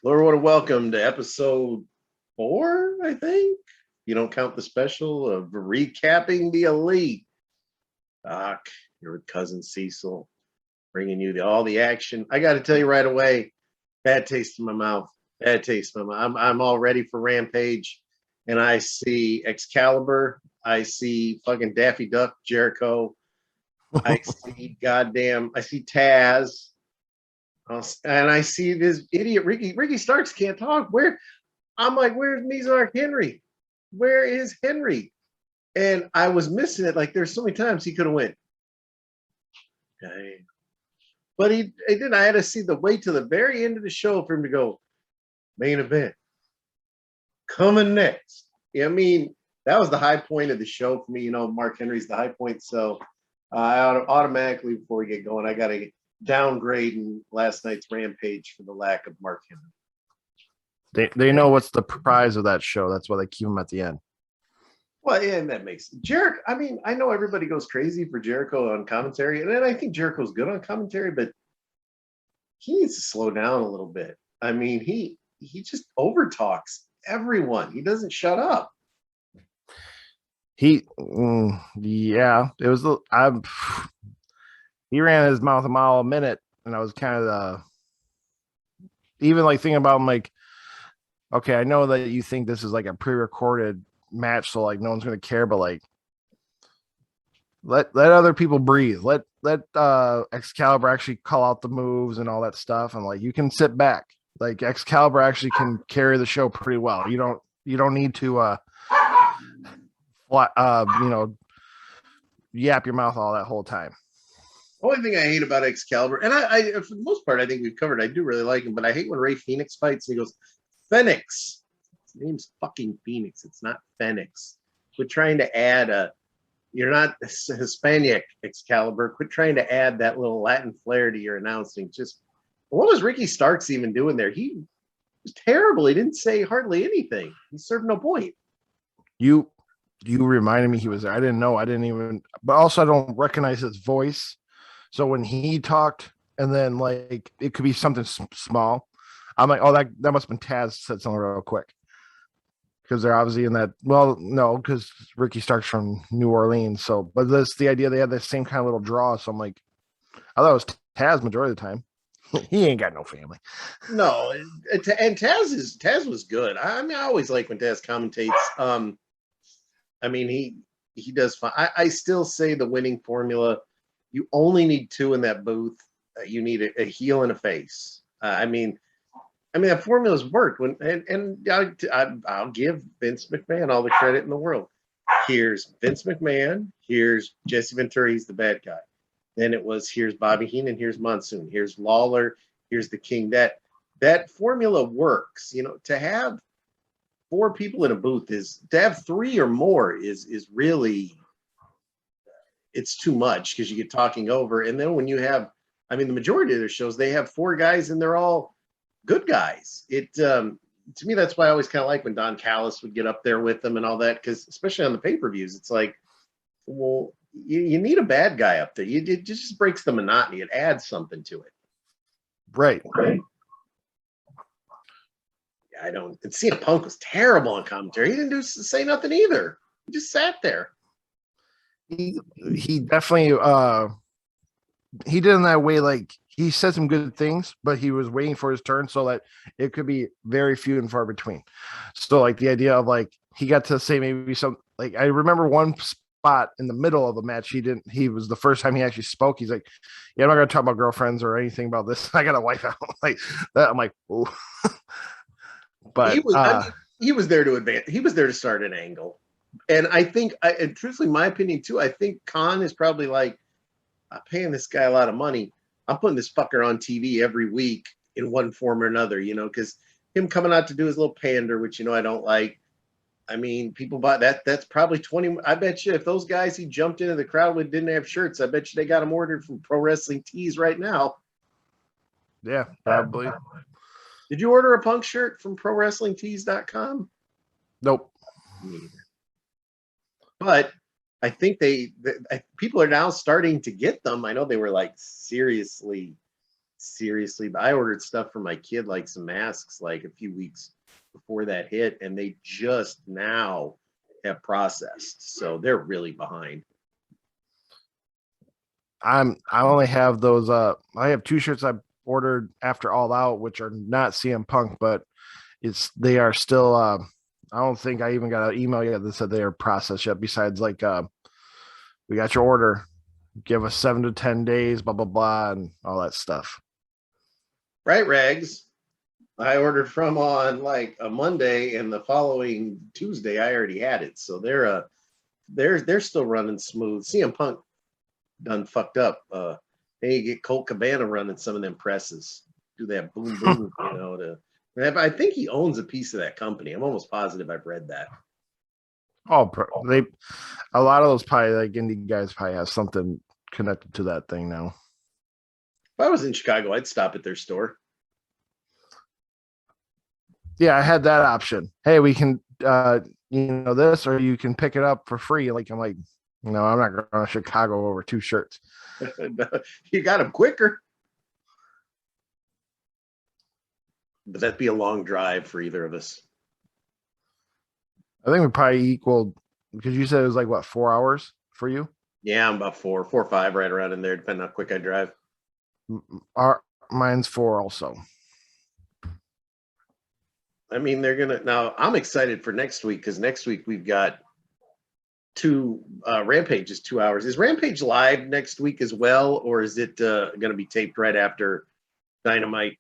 Lord, welcome to episode 4, I think. You don't count the special of recapping the Elite. Doc, you're with Cousin Cecil, bringing you all the action. I got to tell you right away, bad taste in my mouth. Bad taste in my mouth. I'm all ready for Rampage, and I see Excalibur. I see fucking Daffy Duck, Jericho. I see Taz. And I see this idiot Ricky Starks can't talk. I'm like, where's Mizark Henry? Where is Henry? And I was missing it. Like there's so many times he could have went. Okay. But he didn't. I had to see the wait to the very end of the show for him to go, main event. Coming next. Yeah, I mean, that was the high point of the show for me. You know, Mark Henry's the high point. So I automatically, before we get going, I got to downgrading last night's Rampage for the lack of Mark Henry. They know what's the prize of that show. That's why they keep him at the end. Well, yeah, and that makes Jericho. I mean, I know everybody goes crazy for Jericho on commentary, and then I think Jericho's good on commentary, but he needs to slow down a little bit. I mean, he just overtalks everyone. He doesn't shut up. It was he ran his mouth a mile a minute, and I was kind of even like thinking about him like, okay, I know that you think this is like a pre-recorded match, so like no one's gonna care, but like let other people breathe. Let Excalibur actually call out the moves and all that stuff, and like you can sit back. Like Excalibur actually can carry the show pretty well. You don't need to yap your mouth all that whole time. The only thing I hate about Excalibur, and I for the most part, I think we've covered. I do really like him, but I hate when Ray Phoenix fights and he goes, Phoenix. His name's fucking Phoenix. It's not Phoenix. Quit trying to add you're not Hispanic, Excalibur. Quit trying to add that little Latin flair to your announcing. Just what was Ricky Starks even doing there? He was terrible. He didn't say hardly anything. He served no point. You reminded me he was there. I didn't know. I didn't even. But also, I don't recognize his voice. So when he talked, and then like it could be something small, I'm like, oh, that must have been Taz said something real quick, because they're obviously in that. Well, no, because Ricky Stark's from New Orleans. So, but that's the idea. They had the same kind of little draw. So I'm like, I thought it was Taz majority of the time. He ain't got no family. No, and Taz was good. I mean, I always like when Taz commentates. I mean, he does fine. I still say the winning formula. You only need 2 in that booth. You need a heel and a face. I mean that formula's worked. I'll give Vince McMahon all the credit in the world. Here's Vince McMahon. Here's Jesse Ventura. He's the bad guy. Then it was here's Bobby Heenan. Here's Monsoon. Here's Lawler. Here's the King. That formula works. You know, to have 4 people in a booth is to have 3 or more is really. It's too much because you get talking over. And then when you have, I mean, the majority of their shows, they have 4 guys and they're all good guys. To me, that's why I always kind of like when Don Callis would get up there with them and all that, because especially on the pay-per-views, it's like, well, you need a bad guy up there. It just breaks the monotony. It adds something to it. Right. Yeah, and CM Punk was terrible on commentary. He didn't say nothing either. He just sat there. He definitely he did in that way, like he said some good things, but he was waiting for his turn so that it could be very few and far between. So like the idea of like he got to say maybe some, like I remember one spot in the middle of the match he was the first time he actually spoke. He's like, yeah, I'm not gonna talk about girlfriends or anything about this. I got a wife out like that. I'm like, ooh. But he was there to advance. He was there to start an angle. And I think, and truthfully, my opinion too, I think Khan is probably like, I'm paying this guy a lot of money. I'm putting this fucker on TV every week in one form or another, you know, because him coming out to do his little pander, which, you know, I don't like. I mean, people buy that. That's probably 20. I bet you if those guys he jumped into the crowd with didn't have shirts, I bet you they got them ordered from Pro Wrestling Tees right now. Yeah, probably. Did you order a Punk shirt from ProWrestlingTees.com? Nope. Neither. But I think people are now starting to get them. I know they were like seriously seriously, but I ordered stuff for my kid, like some masks, like a few weeks before that hit, and they just now have processed. So they're really behind. I only have those. I have 2 shirts I ordered after All Out, which are not CM Punk, but they are still. I don't think I even got an email yet that said they are processed yet. Besides, like, we got your order. Give us 7 to 10 days, blah blah blah, and all that stuff. Right, Rags. I ordered from on like a Monday, and the following Tuesday I already had it. So they're still running smooth. CM Punk done fucked up. Hey, you get Colt Cabana running some of them presses. Do that boom boom, I think he owns a piece of that company. I'm almost positive I've read that. Oh, a lot of those probably like indie guys probably have something connected to that thing now. If I was in Chicago, I'd stop at their store. Yeah, I had that option. Hey, we can this, or you can pick it up for free. Like, I'm like, no, I'm not going to Chicago over 2 shirts. You got them quicker. But that'd be a long drive for either of us. I think we probably equaled, because you said it was like, what, 4 hours for you? Yeah, I'm about 4 or 5, right around in there, depending on how quick I drive. Mine's 4 also. I mean, now I'm excited for next week, because next week we've got 2 Rampage is 2 hours. Is Rampage live next week as well, or is it going to be taped right after Dynamite?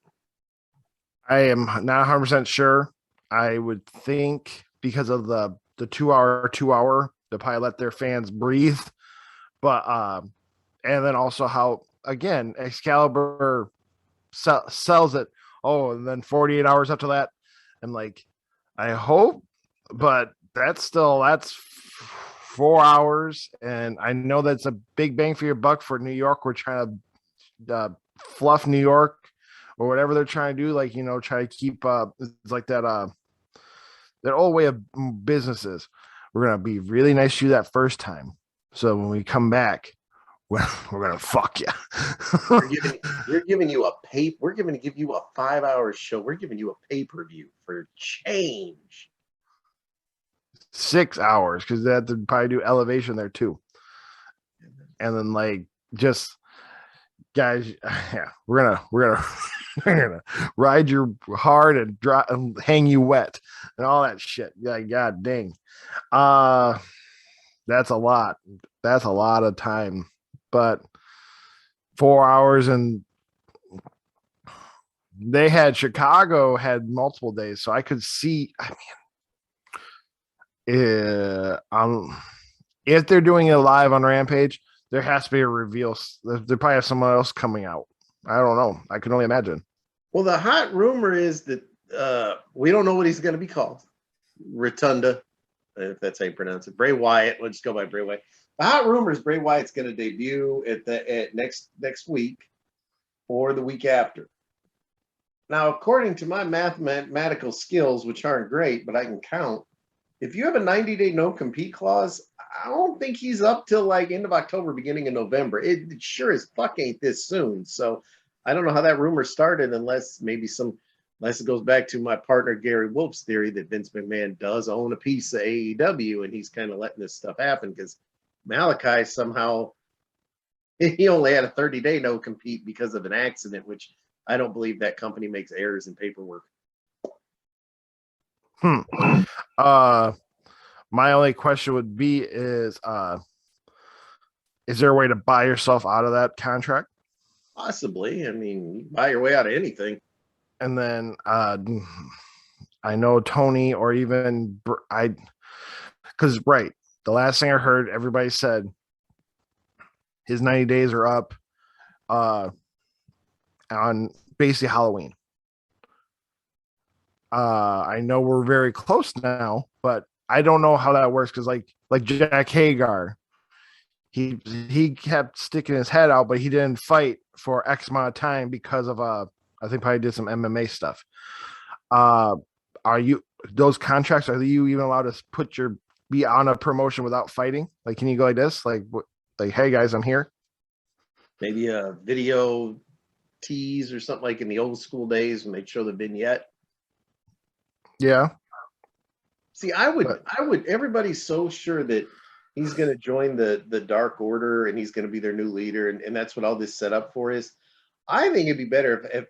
I am not 100% sure. I would think because of the 2 hour, they'll probably let their fans breathe. But and then also how, again, Excalibur sells it. Oh, and then 48 hours after that. And like, I hope, but that's 4 hours. And I know that's a big bang for your buck for New York. We're trying to fluff New York or whatever they're trying to do. Like, try to keep it's like that old way of businesses. We're going to be really nice to you that first time. So when we come back, we're gonna fuck you. We're giving you We're going to give you a 5-hour show. We're giving you a pay-per-view for change. 6 hours, because they have to probably do elevation there too. And then like, just guys, yeah, we're gonna ride you hard and dry and hang you wet and all that shit. Yeah, god dang. That's a lot. That's a lot of time. But 4 hours, and Chicago had multiple days, so I could see. I mean, if they're doing it live on Rampage, there has to be a reveal. They probably have someone else coming out. I don't know. I can only imagine. Well, the hot rumor is that we don't know what he's going to be called. Rotunda, if that's how you pronounce it. Bray Wyatt. Let's go by Bray Wyatt. The hot rumor is Bray Wyatt's going to debut at next week or the week after. Now, according to my mathematical skills, which aren't great, but I can count, if you have a 90-day no-compete clause, I don't think he's up till like end of October, beginning of November. It sure as fuck ain't this soon. So I don't know how that rumor started, unless it goes back to my partner Gary Wolf's theory that Vince McMahon does own a piece of AEW and he's kind of letting this stuff happen because Malachi somehow, he only had a 30-day no compete because of an accident, which I don't believe that company makes errors in paperwork. My only question would be is there a way to buy yourself out of that contract? Possibly. I mean, you buy your way out of anything. And then I know Tony, or even because the last thing I heard, everybody said his 90 days are up on basically Halloween. I know we're very close now, but I don't know how that works because like Jack Hagar, he kept sticking his head out, but he didn't fight for X amount of time because of I think probably did some MMA stuff. Are you those contracts? Are you even allowed to be on a promotion without fighting? Like, can you go like this? Like, hey guys, I'm here. Maybe a video tease or something like in the old school days when they'd show the vignette. Yeah. See, I would. Everybody's so sure that he's going to join the Dark Order and he's going to be their new leader, and that's what all this set up for is. I think it'd be better if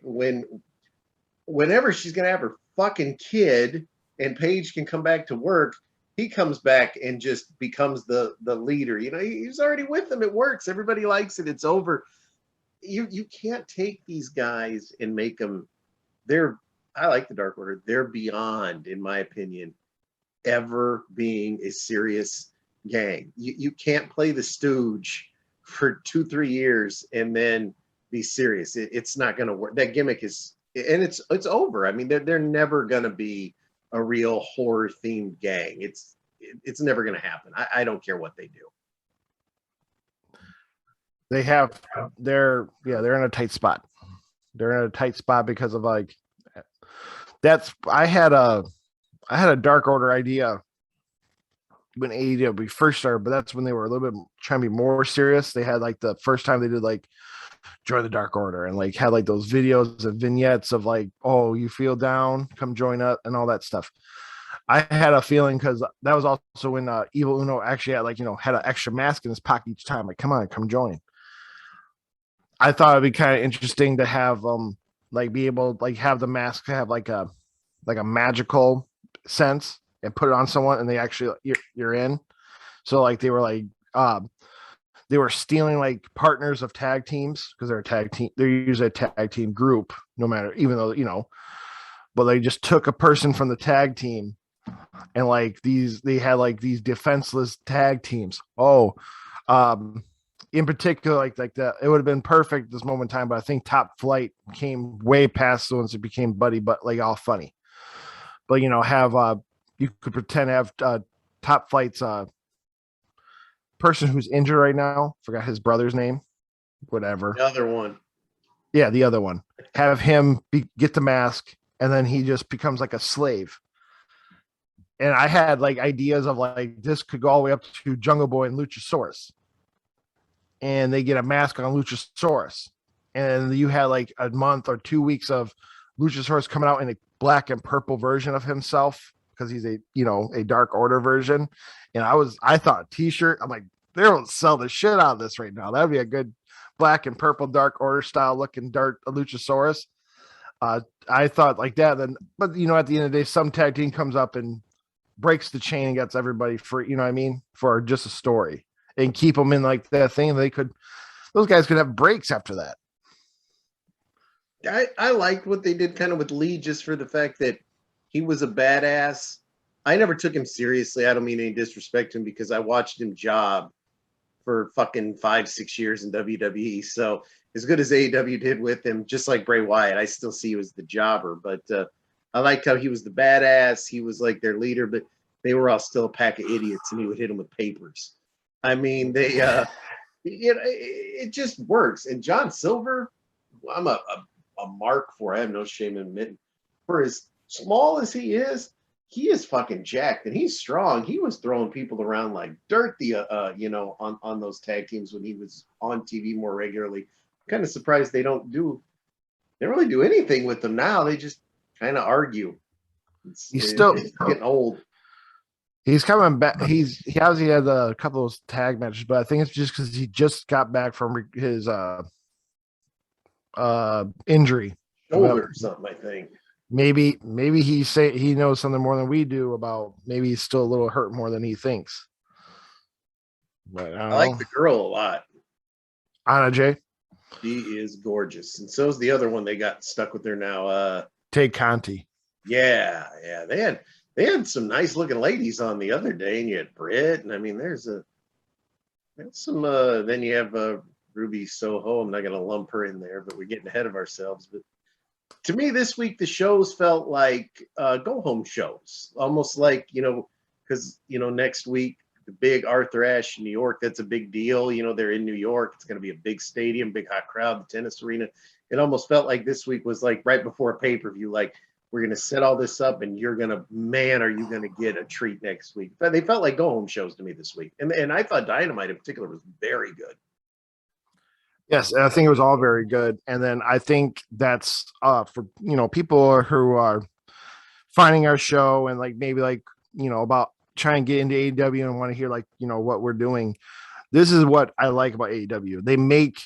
whenever she's going to have her fucking kid and Paige can come back to work, he comes back and just becomes the leader. You know, he's already with them. It works. Everybody likes it. It's over. You can't take these guys and make them. I like the Dark Order. They're beyond, in my opinion, ever being a serious gang. You can't play the stooge for 2-3 years and then be serious. It's not going to work. That gimmick is, and it's over. I mean, they're never going to be a real horror themed gang. It's never going to happen. I don't care what they do. They're in a tight spot. They're in a tight spot because of like I had a Dark Order idea when AEW first started, but that's when they were a little bit trying to be more serious. They had like the first time they did like join the Dark Order and like had like those videos and vignettes of like, oh, you feel down, come join us and all that stuff. I had a feeling because that was also when Evil Uno actually had like, had an extra mask in his pocket each time. Like, come on, come join. I thought it'd be kind of interesting to have like be able to like have the mask have like a magical sense and put it on someone and they actually you're in. So like they were stealing like partners of tag teams because they're a tag team. They're usually a tag team group, no matter, even though, but they just took a person from the tag team and like they had like these defenseless tag teams. In particular, like that, it would have been perfect this moment in time, but I think Top Flight came way past the ones that became buddy, but like all funny. But have you could pretend to have Top Flight's person who's injured right now. Forgot his brother's name. Whatever. The other one. Yeah, the other one. Have him get the mask, and then he just becomes like a slave. And I had like ideas of like this could go all the way up to Jungle Boy and Luchasaurus. And they get a mask on Luchasaurus. And you had like a month or 2 weeks of Luchasaurus coming out in a black and purple version of himself because he's a Dark Order version. And I thought t-shirt, I'm like, they don't sell the shit out of this right now. That'd be a good black and purple Dark Order style looking Luchasaurus. I thought like that. Then, but at the end of the day, some tag team comes up and breaks the chain and gets everybody free. You know what I mean? For just a story. And keep them in like that thing. Those guys could have breaks after that. I liked what they did kind of with Lee just for the fact that he was a badass. I never took him seriously. I don't mean any disrespect to him because I watched him job for fucking 5-6 years in WWE. So as good as AEW did with him, just like Bray Wyatt, I still see you as the jobber. But I liked how he was the badass. He was like their leader, but they were all still a pack of idiots and he would hit them with papers. I mean, it just works. And John Silver, I'm a mark for. I have no shame in admitting, for as small as he is fucking jacked and he's strong. He was throwing people around like dirt on those tag teams when he was on TV more regularly. I'm kind of surprised they don't really do anything with them now. They just kind of argue. It's getting old. He's coming back. He obviously had a couple of those tag matches, but I think it's just because he just got back from his injury, shoulder or something. I think maybe he knows something more than we do about. Maybe he's still a little hurt more than he thinks. But I like the girl a lot. Anna Jay. She is gorgeous, and so is the other one they got stuck with her now. Tay Conti. Yeah, they had some nice looking ladies on the other day, and you had Britt, and I mean, there's some. Then you have Ruby Soho. I'm not going to lump her in there, but we're getting ahead of ourselves. But to me, this week the shows felt like go home shows, almost like because next week the big Arthur Ashe in New York. That's a big deal. They're in New York. It's going to be a big stadium, big hot crowd, the tennis arena. It almost felt like this week was like right before a pay-per-view, like. We're going to set all this up and are you going to get a treat next week? But they felt like go home shows to me this week. And I thought Dynamite in particular was very good. Yes, I think it was all very good. And then I think that's for people who are finding our show and like maybe like about trying to get into AEW and want to hear like what we're doing. This is what I like about AEW. They make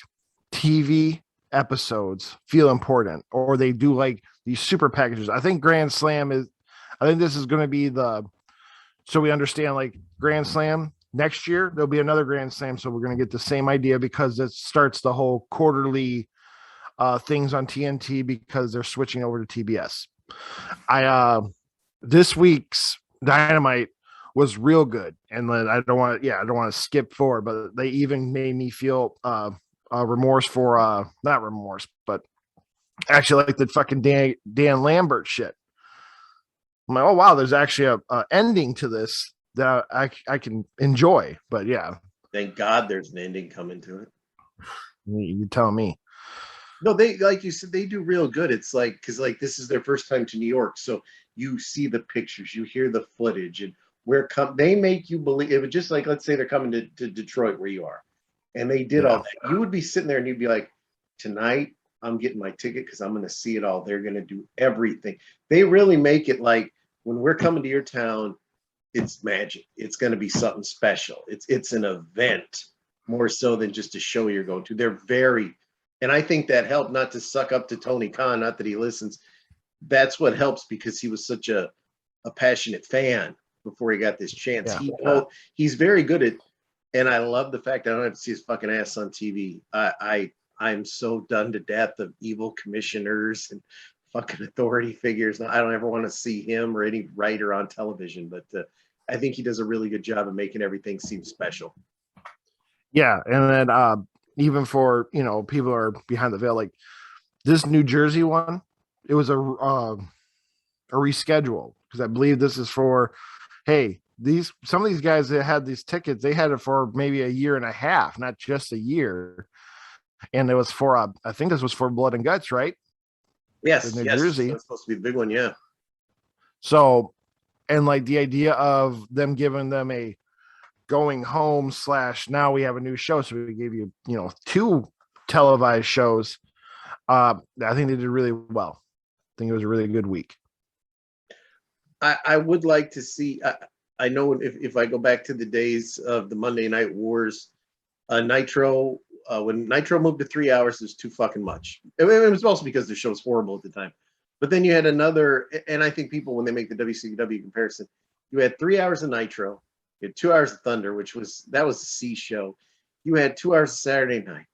TV episodes feel important, or they do like these super packages. I think Grand Slam is. I think this is going to be so we understand like Grand Slam next year. There'll be another Grand Slam, so we're going to get the same idea because it starts the whole quarterly things on TNT because they're switching over to TBS. This week's Dynamite was real good, and then I don't want to skip forward, but they even made me feel remorse for not remorse, but actually like the fucking Dan Lambert shit. I'm like, oh wow, there's actually a ending to this that I can enjoy. But yeah, Thank God there's an ending coming to it. you tell me. No, they like you said, they do real good. It's like because like this is their first time to New York, so you see the pictures, you hear the footage, and they make you believe it was just like let's say they're coming to Detroit where you are, and they did all that. You would be sitting there and you'd be like, tonight I'm getting my ticket because I'm going to see it all. They're going to do everything. They really make it like when we're coming to your town, it's magic. It's going to be something special. It's an event more so than just a show you're going to. They're very, and I think that helped not to suck up to Tony Khan, not that he listens. That's what helps because he was such a passionate fan before he got this chance. Yeah. He's very good at, and I love the fact that I don't have to see his fucking ass on TV. I'm so done to death of evil commissioners and fucking authority figures. I don't ever want to see him or any writer on television, but I think he does a really good job of making everything seem special. Yeah, and then even for people are behind the veil, like this New Jersey one, it was a reschedule because I believe this is for, hey, some of these guys that had these tickets, they had it for maybe a year and a half, not just a year, and it was for I think this was for Blood and Guts, right? Yes, New Jersey. That's supposed to be the big one, yeah. So, and like the idea of them giving them a going home / now we have a new show, so we gave you 2 televised shows. I think they did really well. I think it was a really good week. I would like to see. I know if I go back to the days of the Monday Night Wars, Nitro, when Nitro moved to 3 hours, it was too fucking much. It was also because the show was horrible at the time. But then you had another, and I think people, when they make the WCW comparison, you had 3 hours of Nitro, you had 2 hours of Thunder, that was the C show. You had 2 hours of Saturday night.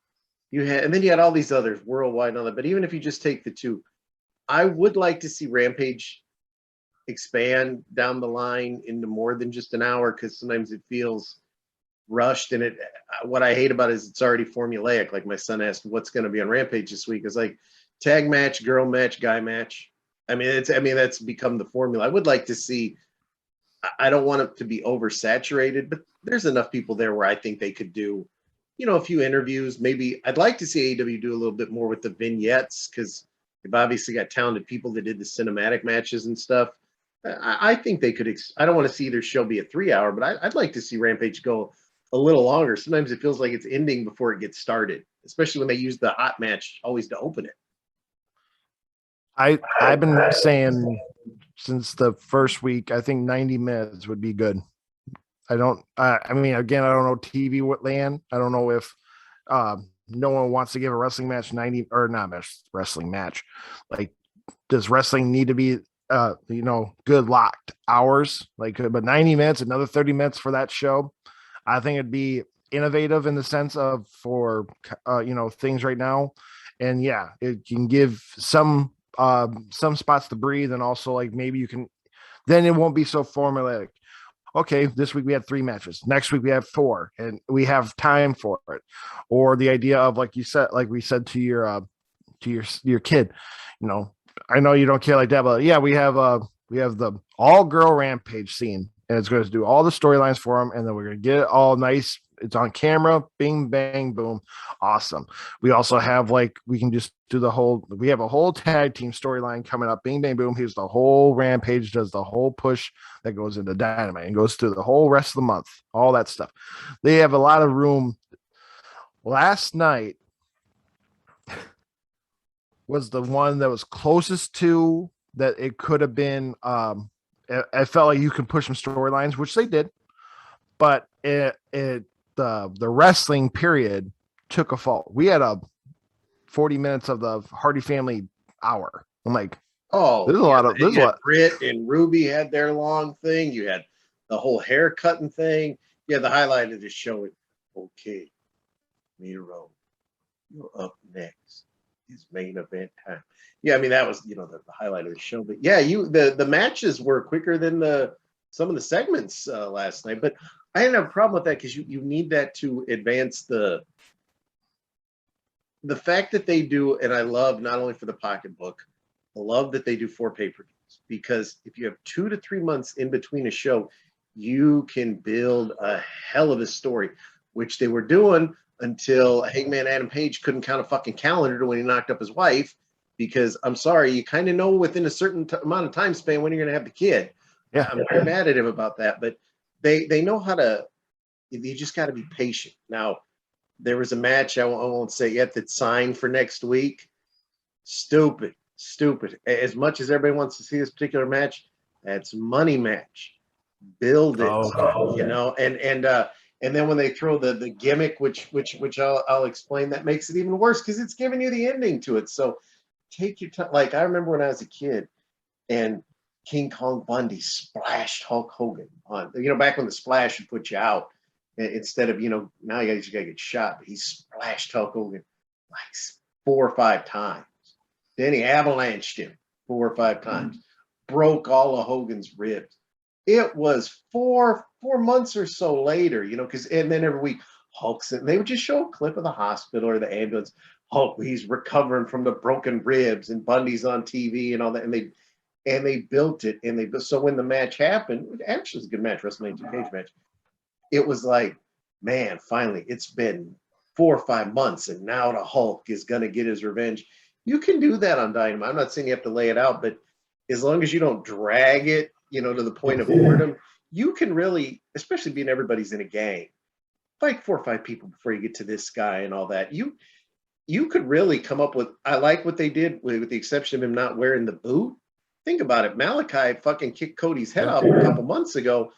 And then you had all these others, Worldwide and all that. But even if you just take the 2, I would like to see Rampage expand down the line into more than just an hour because sometimes it feels rushed. And what I hate about it is it's already formulaic. Like my son asked, what's going to be on Rampage this week? It's like tag match, girl match, guy match. That's become the formula. I would like to see. I don't want it to be oversaturated, but there's enough people there where I think they could do, a few interviews. Maybe I'd like to see AEW do a little bit more with the vignettes because they've obviously got talented people that did the cinematic matches and stuff. I think they could. I don't want to see their show be a 3 hour, but I'd like to see Rampage go a little longer. Sometimes it feels like it's ending before it gets started, especially when they use the hot match always to open it. I've been saying since the first week, I think 90 minutes would be good. I don't know TV land. I don't know if no one wants to give a wrestling match 90 or not wrestling match. Like, does wrestling need to be good locked hours? Like, but 90 minutes, another 30 minutes for that show. I think it'd be innovative in the sense of for things right now. And yeah, it can give some spots to breathe, and also like maybe you can, then it won't be so formulaic. Okay, this week we had 3 matches. Next week we have 4, and we have time for it. Or the idea of like we said to your kid, I know you don't care like that, but yeah, we have the all girl Rampage scene, and it's going to do all the storylines for them, and then we're going to get it all nice. It's on camera, bing, bang, boom. Awesome. We also have we can just do we have a whole tag team storyline coming up, bing, bang, boom. Here's the whole Rampage, does the whole push that goes into Dynamite and goes through the whole rest of the month, all that stuff. They have a lot of room. Last night, was the one that was closest to that. It could have been. I felt like you could push some storylines, which they did, but the wrestling period took a fault. We had a 40 minutes of the Hardy Family hour. I'm like, Oh, there's a yeah, lot of there's a you had lot. Britt and Ruby had their long thing. You had the whole hair cutting thing. Yeah, the highlight of the show. Okay, Miro, you're up next. It's main event time. Yeah, I mean that was the highlight of the show. But yeah, the matches were quicker than some of the segments last night. But I didn't have a problem with that because you need that to advance the fact that they do, and I love not only for the pocketbook, I love that they do 4 pay-per-views because if you have 2 to 3 months in between a show, you can build a hell of a story, which they were doing until Hangman Adam Page couldn't count a fucking calendar when he knocked up his wife. Because I'm sorry, you kind of know within a certain amount of time span when you're going to have the kid. Yeah, I'm very mad at him about that, but they know how to. You just got to be patient. Now, there was a match I won't say yet that's signed for next week. Stupid. As much as everybody wants to see this particular match, that's money match. Build it, and then when they throw the gimmick, which I'll explain, that makes it even worse because it's giving you the ending to it. So take your time. Like I remember when I was a kid, and King Kong Bundy splashed Hulk Hogan on. Back when the splash would put you out instead of now you just gotta get shot. But he splashed Hulk Hogan like 4 or 5 times. Then he avalanched him 4 or 5 times, broke all of Hogan's ribs. It was 4 months or so later, because and then every week Hulk's and they would just show a clip of the hospital or the ambulance. Hulk, he's recovering from the broken ribs, and Bundy's on TV and all that, and they built it, so when the match happened, it actually was a good match, WrestleMania cage match. It was like, man, finally, it's been 4 or 5 months, and now the Hulk is gonna get his revenge. You can do that on Dynamite. I'm not saying you have to lay it out, but as long as you don't drag it, to the point of boredom, you can really, especially being everybody's in a gang, fight 4 or 5 people before you get to this guy and all that. You could really come up with. I like what they did, with the exception of him not wearing the boot. Think about it. Malachi fucking kicked Cody's head off a couple months ago.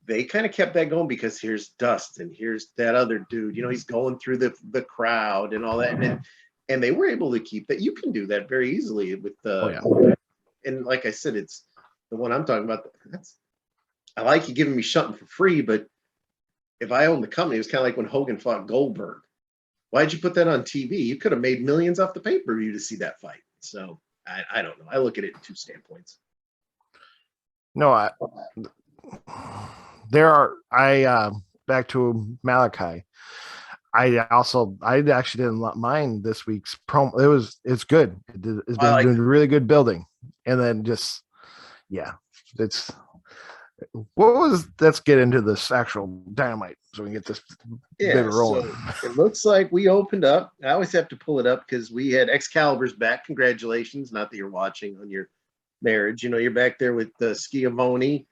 They kind of kept that going because here's Dustin, here's that other dude. He's going through the crowd and all that, and they were able to keep that. You can do that very easily with the. And like I said, it's the one I'm talking about. I like you giving me something for free, but if I owned the company, it was kind of like when Hogan fought Goldberg. Why'd you put that on TV? You could have made millions off the pay-per-view to see that fight. So I don't know. I look at it in 2 standpoints. No, back to Malachi. I actually didn't mind this week's promo. It's good. It's been doing really good building, and then let's get into this actual Dynamite so we can get this bigger rolling. So it looks like we opened up. I always have to pull it up because we had Excalibur's back. Congratulations. Not that you're watching on your marriage. You're back there with Schiavone,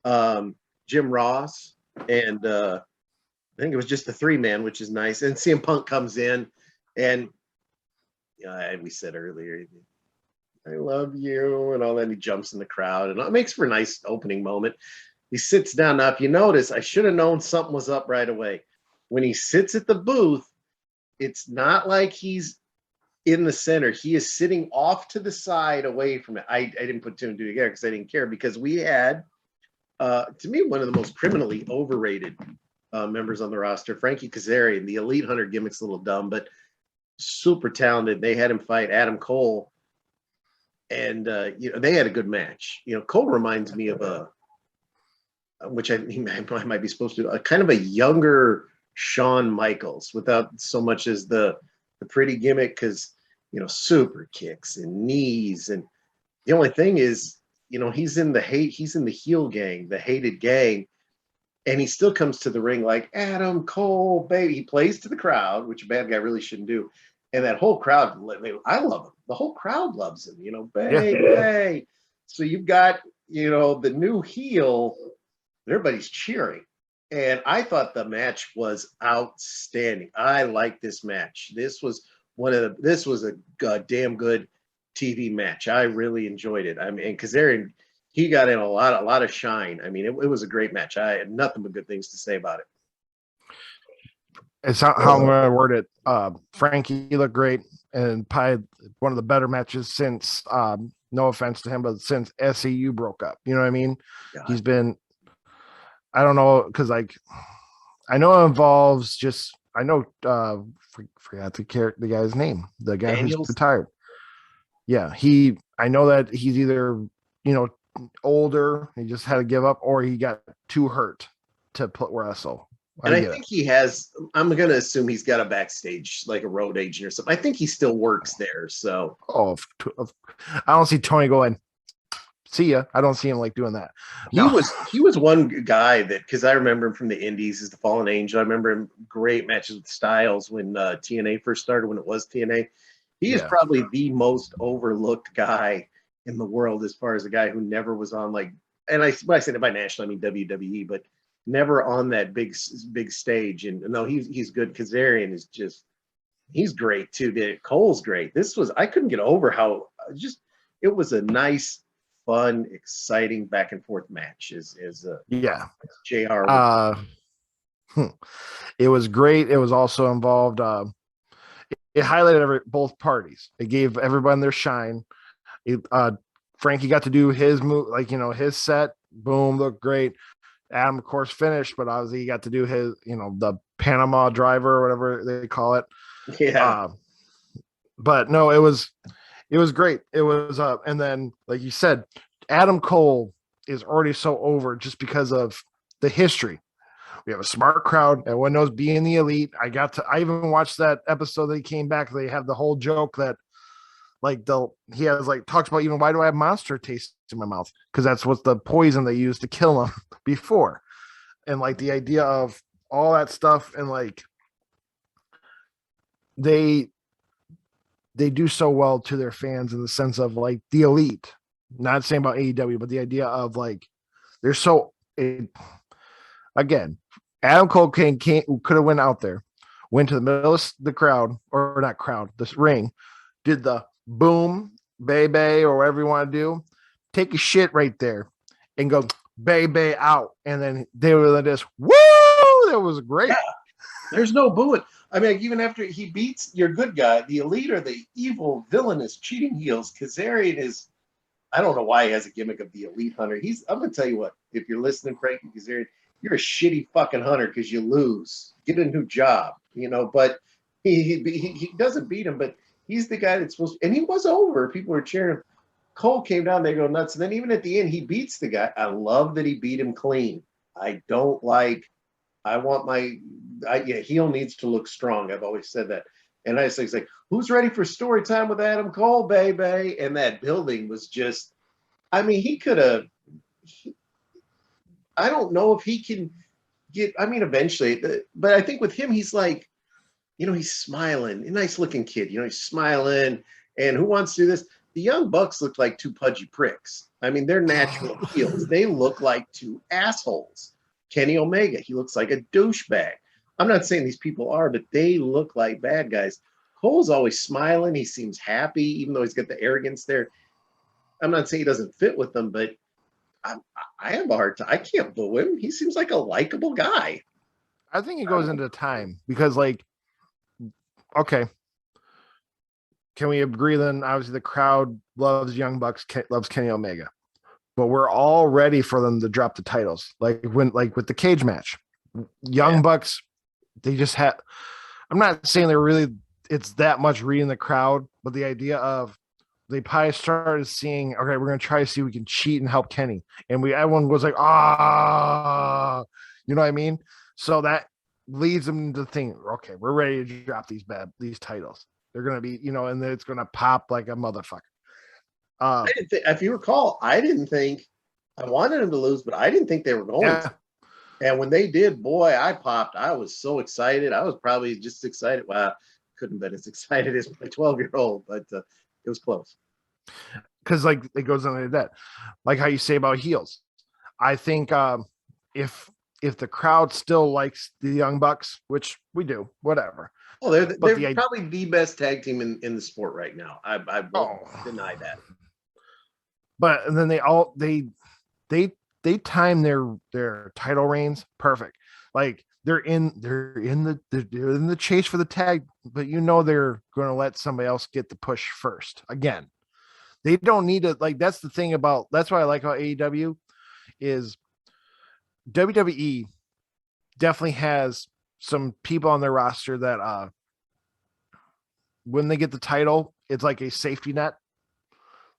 Jim Ross, and I think it was just the 3-man, which is nice. And CM Punk comes in, and we said earlier, I love you, and all that. He jumps in the crowd, and it makes for a nice opening moment. He sits down. Now, if you notice, I should have known something was up right away. When he sits at the booth, it's not like he's in the center. He is sitting off to the side away from it. I didn't put 2 and 2 together because I didn't care, because we had, to me, one of the most criminally overrated members on the roster, Frankie Kazarian. The Elite Hunter gimmick's a little dumb, but super talented. They had him fight Adam Cole, and they had a good match. Cole reminds me of which I might be supposed to, a kind of a younger Shawn Michaels, without so much as the pretty gimmick, because super kicks and knees, and the only thing is, he's in the heel gang, the hated gang. And he still comes to the ring like, Adam Cole, baby. He plays to the crowd, which a bad guy really shouldn't do. And that whole crowd, I love him. The whole crowd loves him, baby. So you've got, the new heel, everybody's cheering. And I thought the match was outstanding. I like this match. This was this was a damn good TV match. I really enjoyed it. I mean, Kazarian, he got in a lot of shine. I mean, it was a great match. I had nothing but good things to say about it. It's how I'm going to word it. Frankie looked great, and probably one of the better matches since. No offense to him, but since SCU broke up, you know what I mean? God. He's been. I don't know, because like I know it involves just. I know. Forgot the guy's name. The guy Daniels? who's retired. Yeah, I know that he's either older, he just had to give up, or he got too hurt to wrestle. And I think he has, I'm going to assume he's got a backstage, like a road agent or something. I think he still works there. So, I don't see Tony going, see ya. I don't see him like doing that. He was one guy that, because I remember him from the Indies as the Fallen Angel. I remember him great matches with Styles when TNA first started, when it was TNA. He is probably the most overlooked guy in the world as far as a guy who never was on when I say that by national, I mean WWE, but never on that big stage. And no, he's good. Kazarian is he's great too. Cole's great. I couldn't get over how it was a nice, fun, exciting back and forth match. JR. It was great. It was also involved. It highlighted both parties. It gave everyone their shine. Frankie got to do his move, his set. Boom, looked great. Adam, of course, finished, but obviously he got to do his, the Panama driver or whatever they call it. Yeah. But no, it was great. It was and then like you said, Adam Cole is already so over just because of the history. We have a smart crowd. Everyone knows being the elite. I even watched that episode that he came back. They have the whole joke that he has talks about, why do I have monster taste in my mouth? Because that's what's the poison they used to kill him before. And the idea of all that stuff, and they do so well to their fans in the sense of the elite. Not saying about AEW, but the idea of they're so again, Adam Cole could have went out there, went to the middle of the crowd, or not crowd, this ring, did the boom, baby, or whatever you want to do, take a shit right there and go baby out. And then they were just, woo! That was great. Yeah. There's no booing. I mean, even after he beats your good guy, the elite are the evil, villainous, cheating heels. Kazarian is, I don't know why he has a gimmick of the elite hunter. I'm going to tell you what, if you're listening, Frankie Kazarian, you're a shitty fucking hunter because you lose. Get a new job, but he doesn't beat him, but he's the guy that's supposed to, and he was over. People were cheering him. Cole came down, they go nuts. And then even at the end, he beats the guy. I love that he beat him clean. Heel needs to look strong. I've always said that. And I just like, who's ready for story time with Adam Cole, baby? And that building was just, I mean, he could have, I don't know if he can get, I mean, eventually, but I think with him, he's he's smiling, a nice looking kid, he's smiling. And who wants to do this? The Young Bucks look like two pudgy pricks. I mean, they're natural heels. They look like two assholes. Kenny Omega, he looks like a douchebag. I'm not saying these people are, but they look like bad guys. Cole's always smiling. He seems happy, even though he's got the arrogance there. I'm not saying he doesn't fit with them, but I have a hard time. I can't boo him. He seems like a likable guy. I think it goes into time because, okay, can we agree then? Obviously, the crowd loves Young Bucks, loves Kenny Omega, but we're all ready for them to drop the titles. With the cage match, Young Bucks, they just had. I'm not saying they're really. It's that much reading the crowd, but the idea of they probably started seeing, okay, we're going to try to see if we can cheat and help Kenny. And everyone was like, you know what I mean? So that leads them to think, okay, we're ready to drop these titles. They're going to be, and then it's going to pop like a motherfucker. I didn't think, if you recall, I wanted them to lose, but I didn't think they were going to. And when they did, boy, I popped. I was so excited. I was probably just excited. Well, couldn't have been as excited as my 12-year-old, but it was close. Because it goes into that, like how you say about heels. I think if the crowd still likes the Young Bucks, which we do, whatever, Oh, they're But they're probably the best tag team in the sport right now. I won't deny that. But and then they time their title reigns perfect. Like they're in the chase for the tag, but you know they're going to let somebody else get the push first. Again, they don't need to, like, that's the thing about, that's why I like how AEW is. WWE definitely has some people on their roster that when they get the title, it's like a safety net,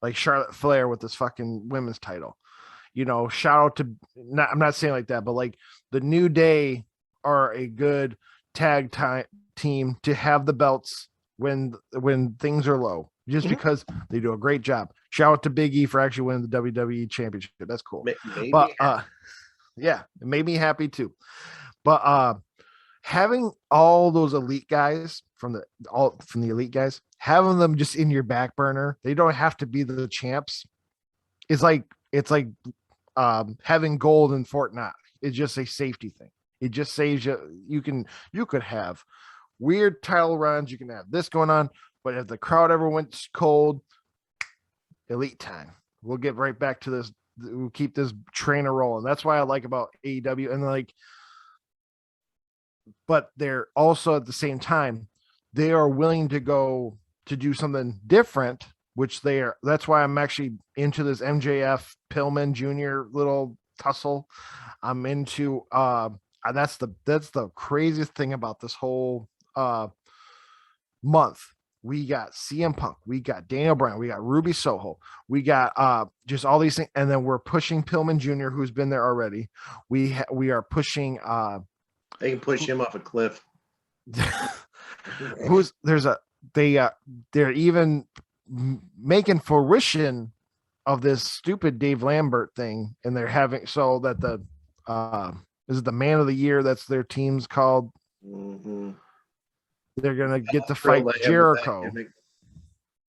like Charlotte Flair with this fucking women's title. You know, shout out to, not, I'm not saying like that, but like the New Day are a good tag team to have the belts when things are low, just because they do a great job. Shout out to Big E for actually winning the WWE championship. That's cool. But yeah, it made me happy too. But having all those elite guys from the elite guys, having them just in your back burner, they don't have to be the champs. It's like having gold in Fort Knox. It's just a safety thing. It just saves you. You could have weird title runs. You can have this going on, but if the crowd ever went cold, elite time. We'll get right back to this. We'll keep this train rolling. That's why I like about AEW. And like, but they're also at the same time, they are willing to go to do something different, which they are. That's why I'm actually into this MJF Pillman Jr. little tussle. I'm into that's the craziest thing about this whole month. We got CM Punk, we got Daniel Bryan, we got Ruby Soho, we got just all these things, and then we're pushing Pillman Jr., who's been there already. We are pushing they can push him off a cliff. They're even making fruition of this stupid Dave Lambert thing, and they're having so that the is it the Man of the Year, that's their team's called. Mm-hmm. They're gonna get to fight Jericho.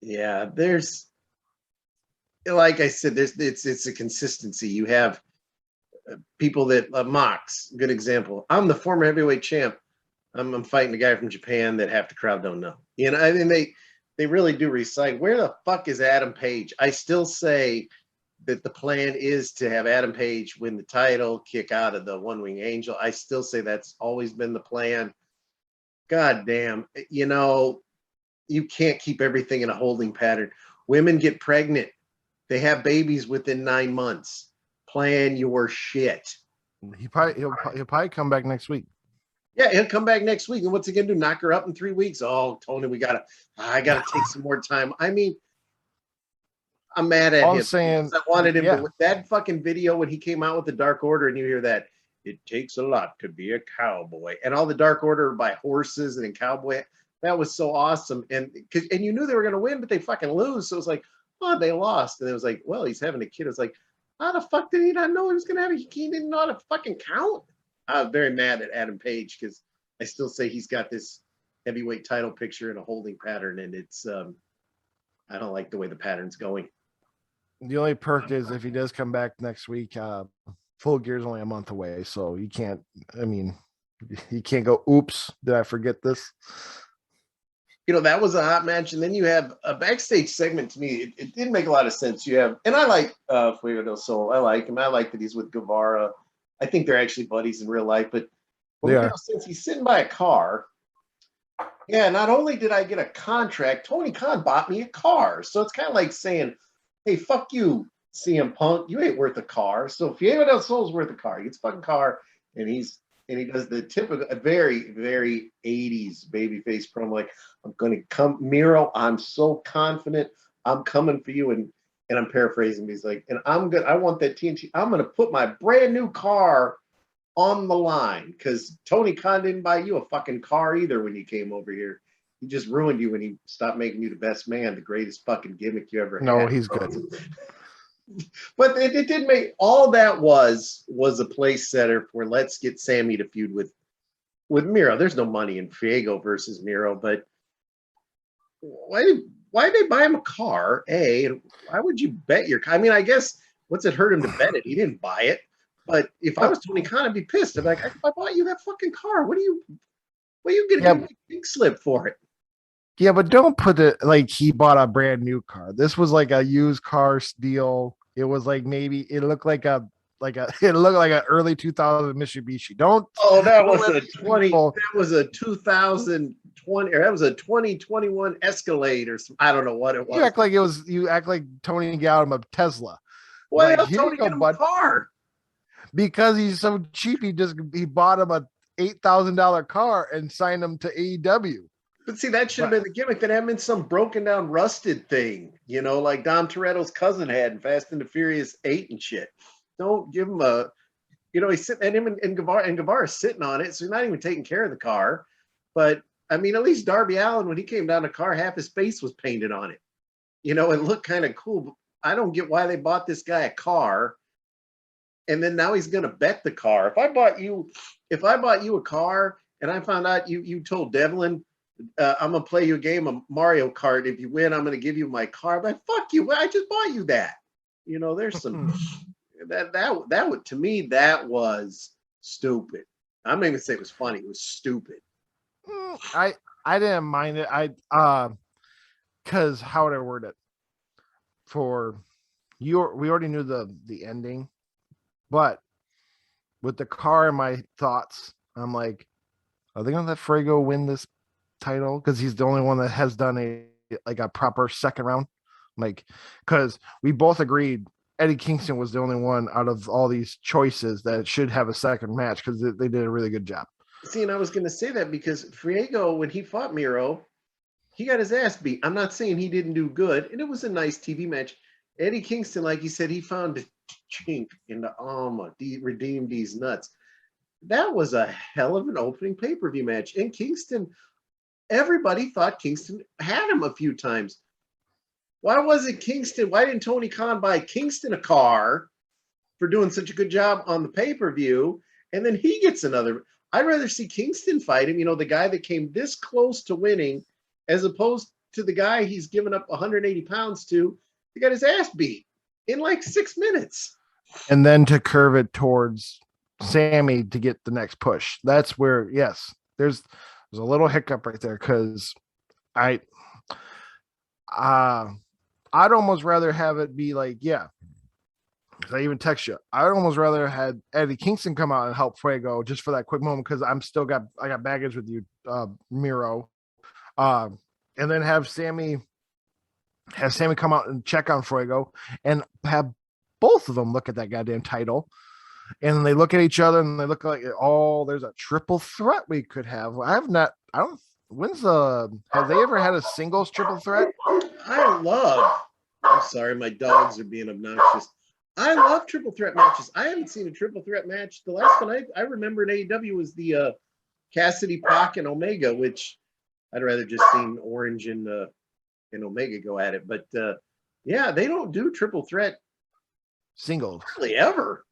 Yeah, there's, like I said, it's a consistency. You have people that Mox, good example. I'm the former heavyweight champ. I'm fighting a guy from Japan that half the crowd don't know. You know, I mean, they really do recite. Where the fuck is Adam Page? I still say that the plan is to have Adam Page win the title, kick out of the One Wing Angel. I still say that's always been the plan. God damn, you know, you can't keep everything in a holding pattern. Women get pregnant. They have babies within 9 months. Plan your shit. He'll probably come back next week. Yeah, he'll come back next week. And what's he gonna do? Knock her up in 3 weeks? Oh, Tony, I gotta take some more time. I mean, I'm mad at him. Saying, I wanted him to, with that fucking video when he came out with the Dark Order, and you hear that, it takes a lot to be a cowboy, and all the Dark Order by horses and cowboy. That was so awesome. And you knew they were going to win, but they fucking lose. So it was like, oh, they lost. And it was like, well, he's having a kid. It was like, how the fuck did he not know he was going to have a kid? He didn't know how to fucking count. I was very mad at Adam Page because I still say he's got this heavyweight title picture in a holding pattern. And it's, I don't like the way the pattern's going. The only perk is if he does come back next week, Full Gear's only a month away. So you can't go, oops, did I forget this? You know, that was a hot match. And then you have a backstage segment. To me, it didn't make a lot of sense. You have, and I like Fuego del Sol. I like him. I like that he's with Guevara. I think they're actually buddies in real life. But since he's sitting by a car, yeah, not only did I get a contract, Tony Khan bought me a car. So it's kind of like saying, hey, fuck you, CM Punk. You ain't worth a car. So Fuego del Sol's worth a car. He gets a fucking car, and he does the typical, a very, very 80s babyface promo, like, I'm going to come, Miro, I'm so confident, I'm coming for you. And I'm paraphrasing, he's like, and I want that TNT, I'm going to put my brand new car on the line, because Tony Khan didn't buy you a fucking car either when you came over here. He just ruined you when he stopped making you the best man, the greatest fucking gimmick you ever had. No, he's good. But it did make, all that was a place setter for, let's get Sammy to feud with Miro. There's no money in Fuego versus Miro, but why did they buy him a car? And why would you bet your car? I mean, I guess what's it hurt him to bet it? He didn't buy it. But if I was Tony Khan, I'd be pissed. I'd be like, I bought you that fucking car. What are you? Well, you get a Yeah, pink slip for it. yeah, but don't put it like he bought a brand new car. This was like a used car deal. It was like maybe it looked like a it looked like an early 2000 Mitsubishi. Oh, that Don't was let a these 20. people. That was a 2020, or that was a 2021 Escalade, or some, I don't know what it You was. act like it was. You act like Tony got him a Tesla. Why Like else here you Tony go, get him a bud. car? Because he's so cheap, he bought him a $8,000 car and signed him to AEW. But see, that should have But been the gimmick. That had been some broken down, rusted thing, like Dom Toretto's cousin had in Fast and the Furious 8 and shit. Don't give him a, he's sitting, and him and Guevara's sitting on it, so he's not even taking care of the car. But I mean, at least Darby Allin, when he came down the car, half his face was painted on it. It looked kind of cool. But I don't get why they bought this guy a car, and then now he's going to bet the car. If I bought you a car, and I found out you told Devlin, I'm gonna play you a game of Mario Kart. If you win, I'm gonna give you my car. But fuck you! I just bought you that. There's some that would, to me, that was stupid. I'm not even say it was funny. It was stupid. I didn't mind it. Because how would I word it? For you, we already knew the ending, but with the car in my thoughts, I'm like, are they gonna let Fuego win this title? Because he's the only one that has done a proper second round. Like, because we both agreed Eddie Kingston was the only one out of all these choices that should have a second match because they did a really good job. See, and I was going to say that because Fuego, when he fought Miro, he got his ass beat. I'm not saying he didn't do good, and it was a nice TV match. Eddie Kingston, like he said, he found a chink in the armor, redeemed these nuts. That was a hell of an opening pay-per-view match. And Kingston, everybody thought Kingston had him a few times. Why wasn't Kingston? Why didn't Tony Khan buy Kingston a car for doing such a good job on the pay-per-view? And then he gets another. I'd rather see Kingston fight him, the guy that came this close to winning, as opposed to the guy he's given up 180 pounds to. He got his ass beat in like 6 minutes. And then to curve it towards Sammy to get the next push. That's where, yes, there's a little hiccup right there because I'd almost rather have it be like, yeah. I even text you. I'd almost rather had Eddie Kingston come out and help Fuego just for that quick moment because I got baggage with you, Miro, and then have Sammy come out and check on Fuego and have both of them look at that goddamn title. And they look at each other and they look like, oh, there's a triple threat we could have. Have they ever had a singles triple threat? I'm sorry, my dogs are being obnoxious. I love triple threat matches. I haven't seen a triple threat match. The last one I remember in AEW was the Cassidy, Pac, and Omega, which I'd rather just seen Orange and Omega go at it. But yeah, they don't do triple threat Singles. hardly ever.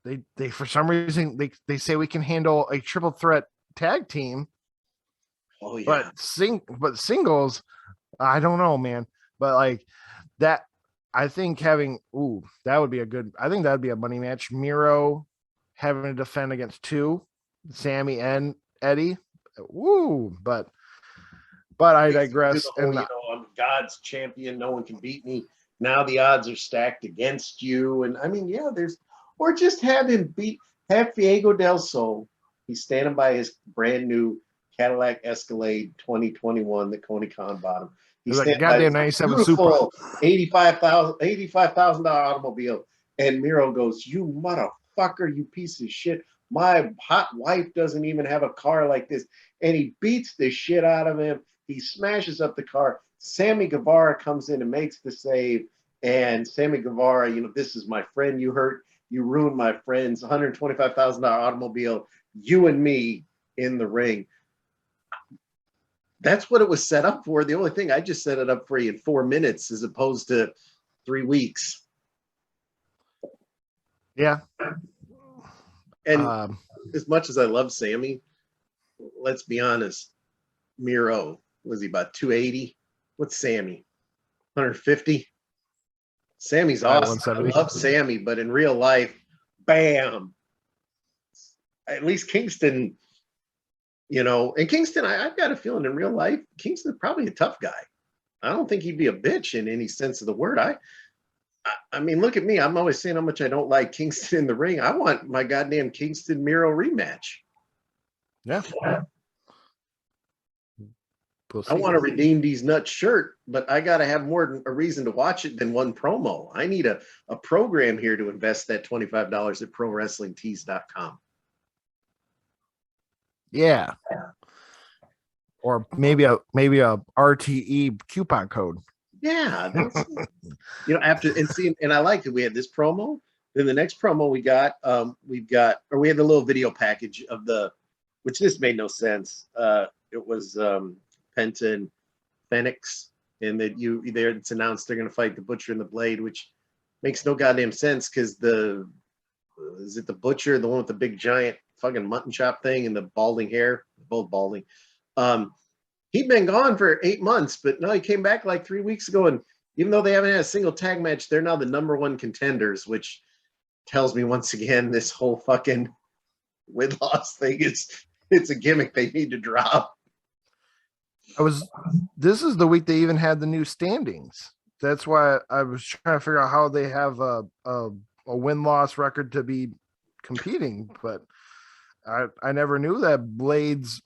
They for some reason they say we can handle a triple threat tag team. Oh yeah. But singles, I don't know, man. But like that, I think that would be that'd be a money match. Miro having to defend against two, Sammy and Eddie. But I digress. And I'm God's champion. No one can beat me. Now the odds are stacked against you. And I mean, yeah, or just have Fuego del Sol. He's standing by his brand new Cadillac Escalade 2021 that Tony Khan bought him. He's like a goddamn 97 beautiful Supra. $85,000 automobile. And Miro goes, "You motherfucker, you piece of shit. My hot wife doesn't even have a car like this." And he beats the shit out of him. He smashes up the car. Sammy Guevara comes in and makes the save. And Sammy Guevara, this is my friend you hurt. You ruined my friend's $125,000 automobile. You and me in the ring. That's what it was set up for. The only thing, I just set it up for you in 4 minutes as opposed to 3 weeks. Yeah. And as much as I love Sammy, let's be honest, Miro, was he about 280? What's Sammy? 150? Sammy's awesome. I love Sammy, but in real life, bam. At least Kingston And Kingston, I've got a feeling in real life, Kingston's probably a tough guy. I don't think he'd be a bitch in any sense of the word. I mean, look at me. I'm always saying how much I don't like Kingston in the ring. I want my goddamn Kingston Miro rematch. Yeah. We'll I want to redeem these nuts shirt, but I got to have more than a reason to watch it than one promo. I need a program here to invest that $25 at prowrestlingtees.com. Yeah. Or maybe a RTE coupon code. Yeah, that's after and I liked it. We had this promo. Then the next promo we had the little video package of which this made no sense. It was Penta and Phoenix, and that it's announced they're going to fight the Butcher and the Blade, which makes no goddamn sense because is it the Butcher, the one with the big giant fucking mutton chop thing and the balding hair, both balding. He'd been gone for 8 months, but no, he came back like 3 weeks ago, and even though they haven't had a single tag match, they're now the number one contenders, which tells me once again this whole fucking win-loss thing it's a gimmick they need to drop. This is the week they even had the new standings. That's why I was trying to figure out how they have a win-loss record to be competing, but I never knew that Blade's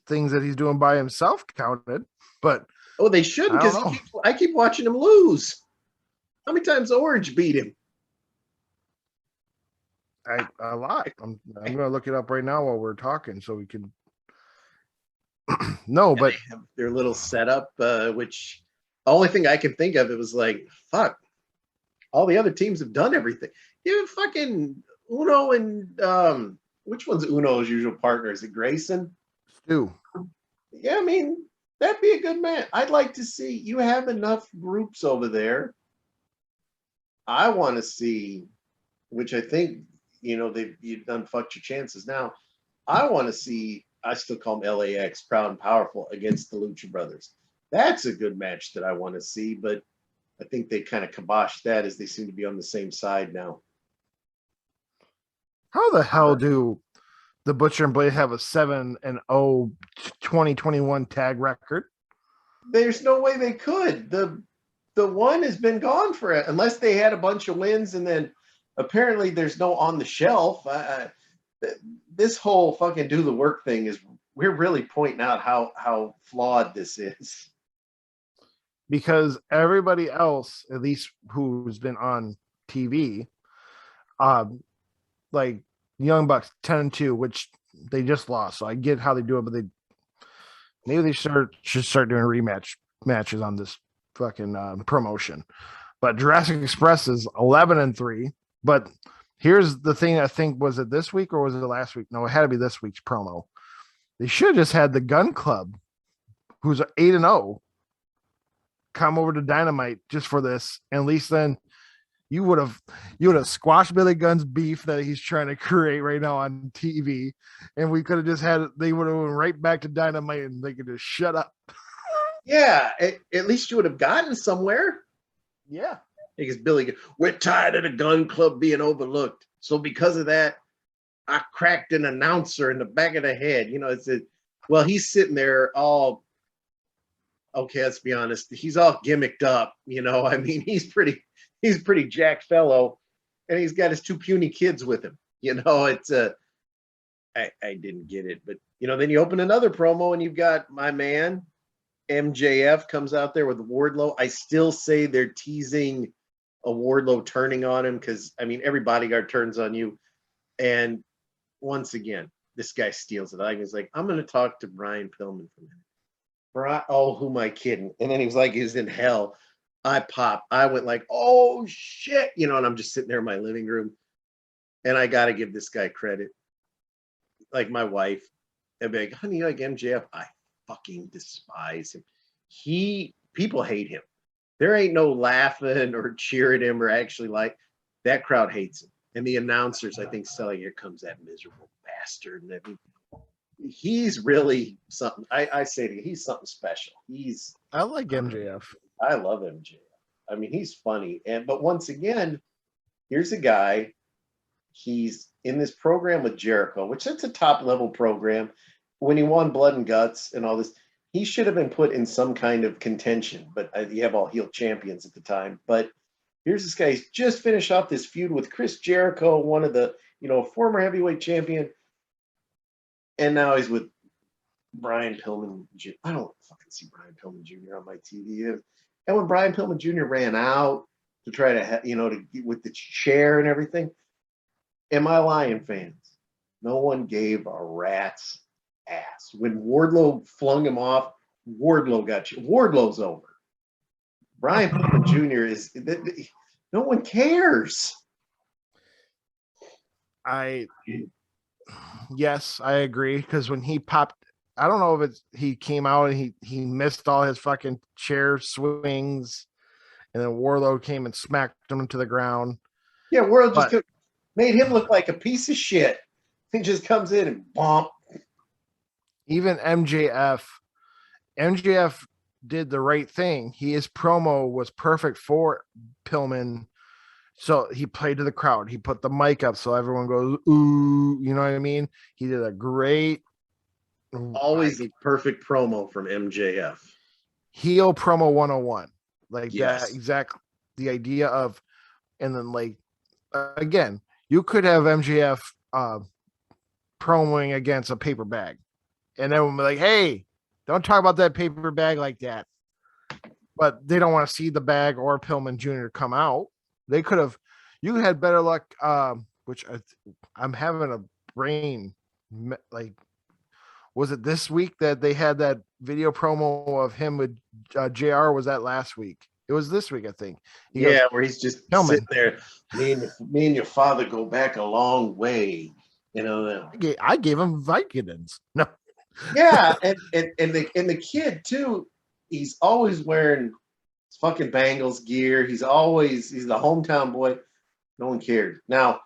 things that he's doing by himself counted. But they should, because I keep watching him lose. How many times Orange beat him? A lot. I'm gonna look it up right now while we're talking so we can no, but they have their little setup, which the only thing I can think of, it was like, fuck, all the other teams have done everything. Even fucking Uno and which one's Uno's usual partner? Is it Grayson? Stu. Yeah, I mean, that'd be a good match. I'd like to see, you have enough groups over there. I want to see, which I think, you've done fucked your chances now. I want to see, I still call them LAX, Proud and Powerful, against the Lucha Brothers. That's a good match that I want to see, but I think they kind of kiboshed that as they seem to be on the same side now. How the hell do the Butcher and Blade have a 7-0 2021 tag record? There's no way they could. The one has been gone for it, unless they had a bunch of wins, and then apparently there's no on the shelf. This whole fucking do the work thing we're really pointing out how flawed this is. Because everybody else, at least who's been on TV, like Young Bucks 10-2, which they just lost. So I get how they do it, but maybe they should start doing matches on this fucking promotion. But Jurassic Express is 11-3. But here's the thing, I think, was it this week or was it last week? No, it had to be this week's promo. They should have just had the Gun Club, who's 8-0, come over to Dynamite just for this. And at least then you would have squashed Billy Gunn's beef that he's trying to create right now on TV, and we could have just had, they would have went right back to Dynamite and they could just shut up. Yeah, at least you would have gotten somewhere. Yeah, because Billy, we're tired of the Gun Club being overlooked, so because of that, I cracked an announcer in the back of the head. Well, he's sitting there all, okay, let's be honest, he's all gimmicked up. I mean, he's pretty jack fellow, and he's got his 2 puny kids with him. It's I didn't get it, but then you open another promo and you've got my man MJF comes out there with Wardlow. I still say they're teasing a Wardlow turning on him, because I mean, every bodyguard turns on you, and once again, this guy steals it. He's like, I'm going to talk to Brian Pillman for a minute. Who am I kidding? And then he was like, he's in hell. I popped. I went like, oh shit, and I'm just sitting there in my living room, and I got to give this guy credit. Like my wife, I'd be like, honey, you like MJF? I fucking despise him. People hate him. There ain't no laughing or cheering him or actually like, that crowd hates him. And the announcers, I think, selling, here comes that miserable bastard. And he's really something. I say to you, he's something special. I like MJF. I love MJF. I mean, he's funny. But once again, here's a guy, he's in this program with Jericho, which that's a top level program. when he won Blood and Guts and all this, he should have been put in some kind of contention. But you have all heel champions at the time. But here's this guy. He's just finished off this feud with Chris Jericho, one of the, former heavyweight champion. And now he's with Brian Pillman Jr. I don't fucking see Brian Pillman Jr. on my TV. And when Brian Pillman Jr. ran out to try to, to get with the chair and everything, am I lying, fans? No one gave a rat's ass. When Wardlow flung him off, Wardlow got you. Wardlow's over. Brian Pillman Jr. is, no one cares. Yes, I agree. Because when he popped, I don't know if he came out and he missed all his fucking chair swings, and then Wardlow came and smacked him to the ground. Yeah, Wardlow just made him look like a piece of shit. He just comes in and bump. Even MJF did the right thing. His promo was perfect for Pillman. So he played to the crowd. He put the mic up so everyone goes, ooh, you know what I mean? He did a great. Always a perfect promo from MJF. Heel promo 101. Like yes. That exact, the idea of, and then again, you could have MJF promoing against a paper bag. And then we'll be like, hey, don't talk about that paper bag like that. But they don't want to see the bag or Pillman Jr. come out. They could have, you had better luck, which I'm having a brain, was it this week that they had that video promo of him with JR? Was that last week? It was this week, I think. Where he's just sitting there. Me and your father go back a long way. I gave him Vicodins. No. Yeah, and the kid too. He's always wearing his fucking Bengals gear. He's the hometown boy. No one cared. Now,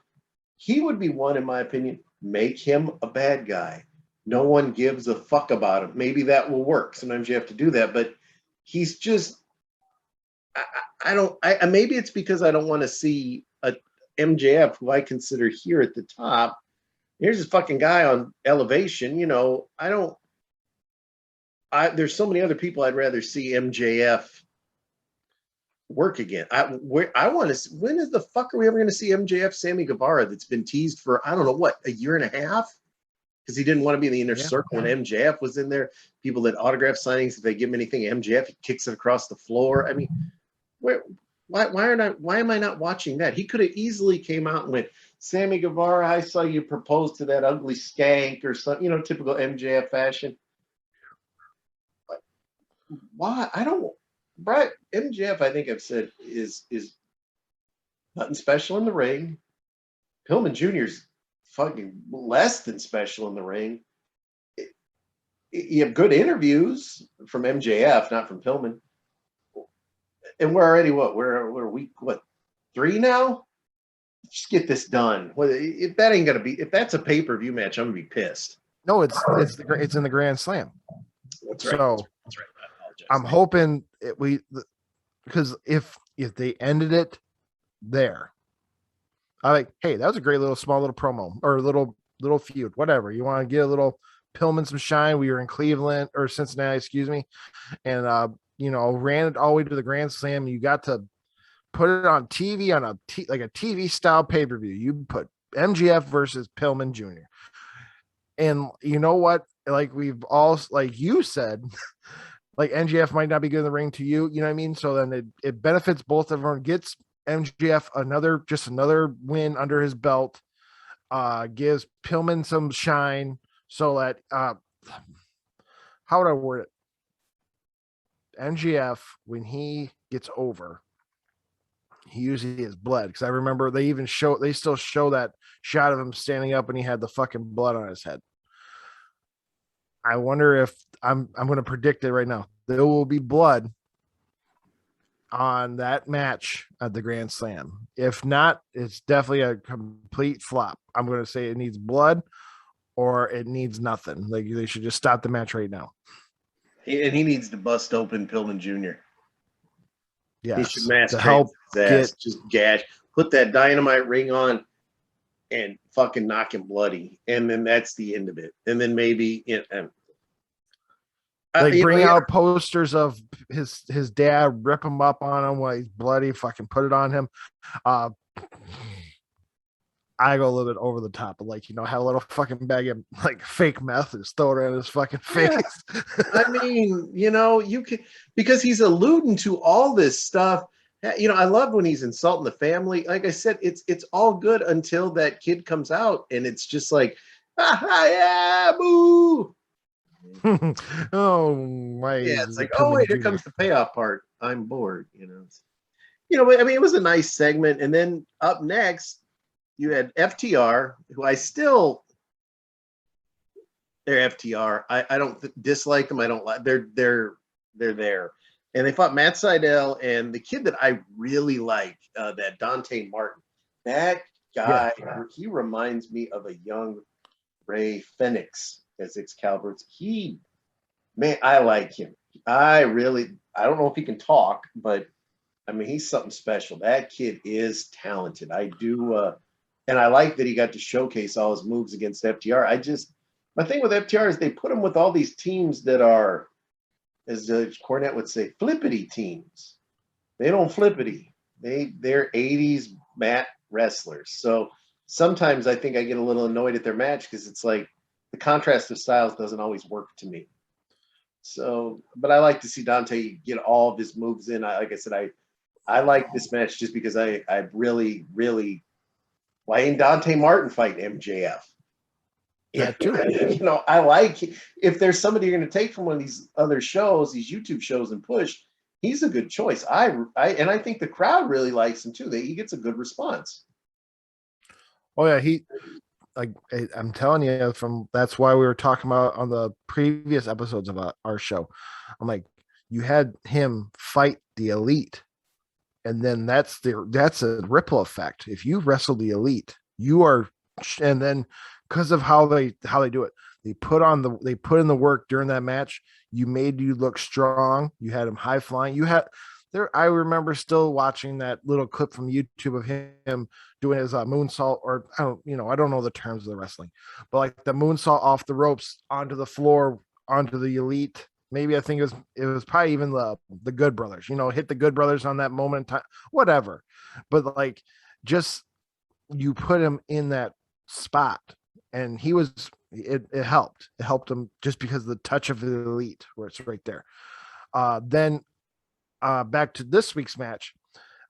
he would be one, in my opinion. Make him a bad guy. No one gives a fuck about him. Maybe that will work. Sometimes you have to do that, but he's just. Maybe it's because I don't want to see a MJF, who I consider here at the top. Here's this fucking guy on Elevation. There's so many other people I'd rather see MJF work again. I want to. When is the fuck are we ever going to see MJF Sammy Guevara? That's been teased for I don't know what, a year and a half, because he didn't want to be in the inner circle when MJF was in there. People that autograph signings, if they give him anything, MJF, he kicks it across the floor. I mean, why am I not watching that? He could have easily came out and went, Sammy Guevara, I saw you propose to that ugly skank or something, typical MJF fashion. But why? Brett, MJF, I think I've said, is nothing special in the ring. Pillman Jr.'s fucking less than special in the ring. You have good interviews from MJF, not from Pillman. And we're already we're week 3 now? Just get this done. If that's a pay-per-view match, I'm gonna be pissed. No, it's in the Grand Slam. That's right. So that's right. I apologize. I'm hoping because if they ended it there, I like, hey, that was a great small little promo or little feud, whatever. You want to get a little Pillman some shine. We were in Cleveland or Cincinnati, excuse me, and ran it all the way to the Grand Slam. You got to put it on TV on a TV style pay-per-view. You put MGF versus Pillman Jr. And you know what? Like we've all, like you said, like MGF might not be good in the ring to you. You know what I mean? So then it benefits both of them. Gets MGF another win under his belt. Gives Pillman some shine so that how would I word it? MGF, when he gets over, he usually has blood, because I remember they still show that shot of him standing up and he had the fucking blood on his head. I wonder if I'm going to predict it right now. There will be blood on that match at the Grand Slam. If not, it's definitely a complete flop. I'm going to say it needs blood or it needs nothing. Like they should just stop the match right now. And he needs to bust open Pillman Jr. Yes, he should mass to help his ass. Just gash. Put that dynamite ring on. and fucking knock him bloody, and then that's the end of it. And then maybe Like bring yeah, out posters of his dad, rip him up on him while he's bloody, fucking put it on him. Uh I go a little bit over the top, but like, have a little fucking bag of like fake meth, just throw it in his fucking face. yeah. I mean, you can, because he's alluding to all this stuff. I love when he's insulting the family. Like I said, it's all good until that kid comes out, and it's just like, yeah, boo. Oh my! Yeah, it's The like, oh Pittman wait, here Jr. comes the payoff part. I'm bored. But I mean, it was a nice segment, and then up next you had FTR, who they're FTR. I don't dislike them. I don't like. They're there, and they fought Matt Sydal and the kid that I really like, that Dante Martin. That guy, he reminds me of a young Ray Phoenix as Excalibur's. Man, I like him. I don't know if he can talk, but I mean, he's something special. That kid is talented. I do, and I like that he got to showcase all his moves against FTR. My thing with FTR is they put him with all these teams that are, as Cornette would say, flippity teams. They don't flippity. They're 80s mat wrestlers. So sometimes I think I get a little annoyed at their match because it's like the contrast of styles doesn't always work to me. So, but I like to see Dante get all of his moves in. Like I said, I like this match just because I really, really, why ain't Dante Martin fighting MJF? That too. I like, if there's somebody you're going to take from one of these other shows, these YouTube shows, and push, he's a good choice. I think the crowd really likes him too. He gets a good response. Oh yeah, I'm telling you, that's why we were talking about on the previous episodes of our show. I'm like, you had him fight the elite, and then that's a ripple effect. If you wrestle the elite, and then because of how they do it, they put in the work during that match. You look strong. You had him high flying. You had there. I remember still watching that little clip from YouTube of him doing his moonsault, or I don't know the terms of the wrestling, but like the moonsault off the ropes onto the floor, onto the elite. Maybe I think it was probably even the Good Brothers, hit the Good Brothers on that moment in time, whatever. But like, just you put him in that spot, and it helped him just because of the touch of the elite where it's right there. Then back to this week's match,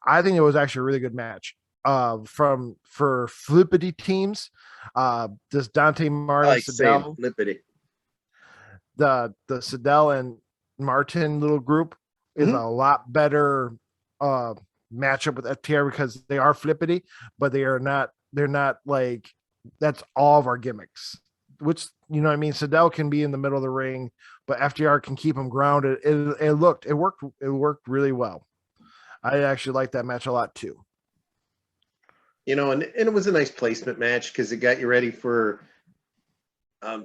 I think it was actually a really good match. For flippity teams, this Dante Martin, I like saying flippity. the Sydal and Martin little group is a lot better matchup with FTR because they are flippity, but they're not like, that's all of our gimmicks. Which, what I mean, Sydal can be in the middle of the ring, but FTR can keep him grounded. It worked really well. I actually like that match a lot too. And it was a nice placement match because it got you ready for,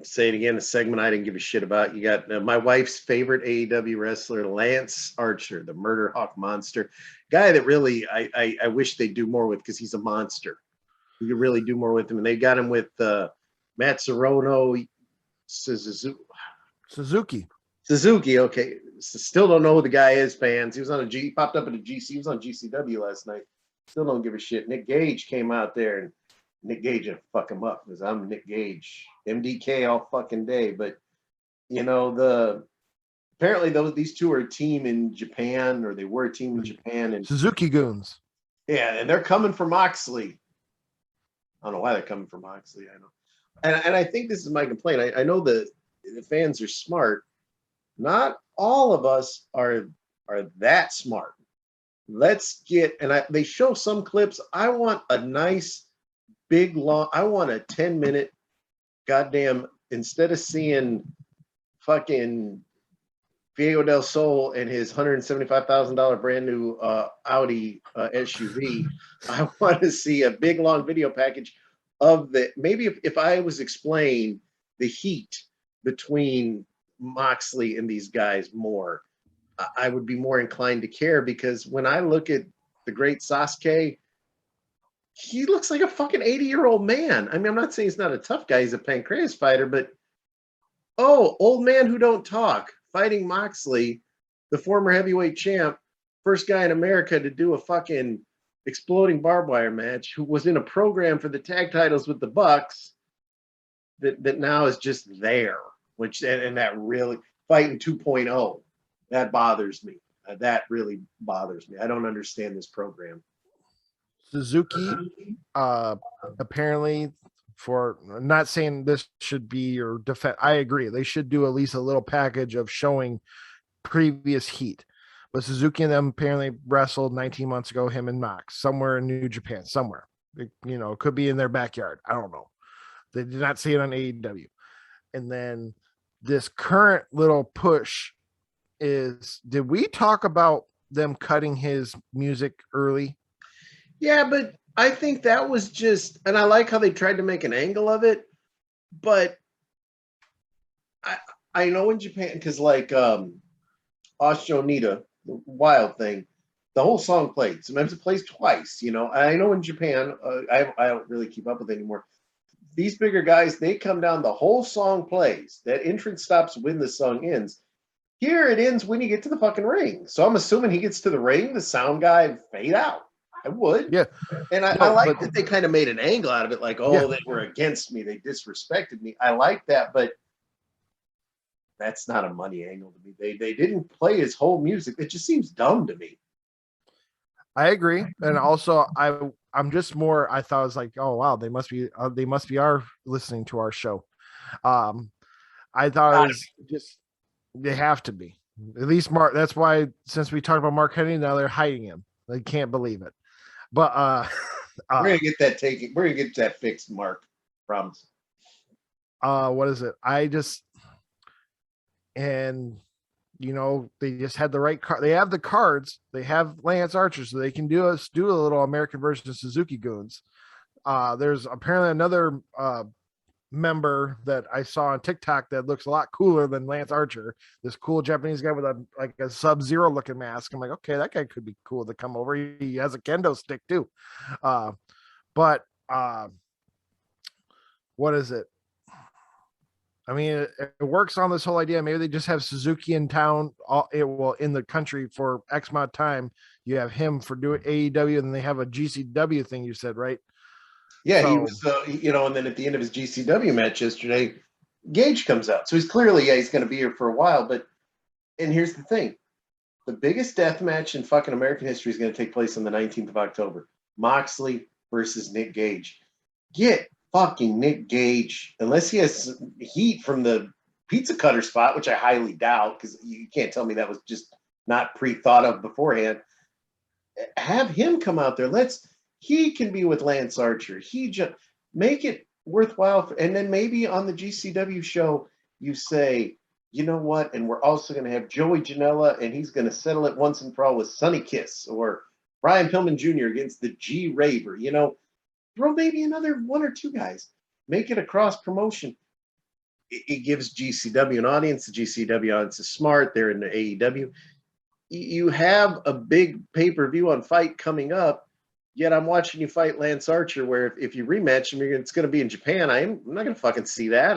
say it again, a segment I didn't give a shit about. You got my wife's favorite AEW wrestler, Lance Archer, the Murder Hawk Monster, guy that really I wish they'd do more with because he's a monster. You could really do more with him, and they got him with Matt Sorono, Suzuki. Okay, still don't know who the guy is. Fans, he popped up at a GC. He was on GCW last night. Still don't give a shit. Nick Gage came out there, and Nick Gage will fuck him up because I'm Nick Gage, MDK all fucking day. But apparently these two are a team in Japan, or they were a team in Japan, and Suzuki Goons. Yeah, and they're coming for Moxley. I don't know why they're coming for Moxley. I know, and I think this is my complaint. I know the fans are smart. Not all of us are that smart. Let's get, they show some clips. I want a nice big long. I want a 10-minute goddamn, instead of seeing fucking Diego del Sol and his $175,000 brand new Audi SUV. I want to see a big long video package of maybe if I was explaining the heat between Moxley and these guys more, I would be more inclined to care, because when I look at the great Sasuke, he looks like a fucking 80-year-old man. I mean, I'm not saying he's not a tough guy. He's a pancreas fighter, but old man who don't talk, fighting Moxley, the former heavyweight champ, first guy in America to do a fucking exploding barbed wire match, who was in a program for the tag titles with the Bucks, that now is just there, which and that really fighting 2.0, that bothers me. That really bothers me. I don't understand this program. Suzuki, apparently, for not saying this should be your defense. I agree. They should do at least a little package of showing previous heat. But Suzuki and them apparently wrestled 19 months ago, him and Mox, somewhere in New Japan, somewhere. It could be in their backyard. I don't know. They did not see it on AEW. And then this current little push is, did we talk about them cutting his music early? Yeah, but I think that was just, and I like how they tried to make an angle of it, but I know in Japan, because like Osho Nita, the Wild thing, the whole song played. Sometimes it plays twice, I know in Japan, I don't really keep up with it anymore. These bigger guys, they come down, the whole song plays. That entrance stops when the song ends. Here it ends when you get to the fucking ring. So I'm assuming he gets to the ring, the sound guy fade out. I would. Yeah. And I like that they kind of made an angle out of it, like, they were against me. They disrespected me. I like that, but that's not a money angle to me. They didn't play his whole music. It just seems dumb to me. I agree. And also I'm just more, I thought it was like, oh wow, they must be are listening to our show. I thought it was just, they have to be. At least Mark, that's why since we talked about Mark Henry, now they're hiding him. They can't believe it. But we're gonna get that taken. We're gonna get that fixed, Mark. Promise. What is it? They just had the right card. They have the cards. They have Lance Archer, so they can do a little American version of Suzuki Goons. There's apparently another member that I saw on TikTok that looks a lot cooler than Lance Archer. This cool Japanese guy with a Sub-Zero looking mask. I'm like, okay, that guy could be cool to come over. He has a kendo stick too. But what is it? I mean, it works on this whole idea. Maybe they just have Suzuki in town, in the country for X amount of time. You have him for doing AEW, and they have a GCW thing. You said, right? Yeah, he was, and then at the end of his GCW match yesterday, Gage comes out. So he's clearly, he's going to be here for a while. And here's the thing. The biggest death match in fucking American history is going to take place on the 19th of October. Moxley versus Nick Gage. Get fucking Nick Gage, unless he has heat from the pizza cutter spot, which I highly doubt, because you can't tell me that was just not pre-thought of beforehand. Have him come out there. He can be with Lance Archer. He just make it worthwhile. And then maybe on the GCW show, you say, you know what? And we're also going to have Joey Janela, and he's going to settle it once and for all with Sonny Kiss or Brian Pillman Jr. against the G Raver. Throw maybe another one or two guys. Make it a cross promotion. It gives GCW an audience. The GCW audience is smart. They're in the AEW. You have a big pay-per-view on Fight coming up. Yet I'm watching you fight Lance Archer, where if you rematch him, it's going to be in Japan. I'm not going to fucking see that.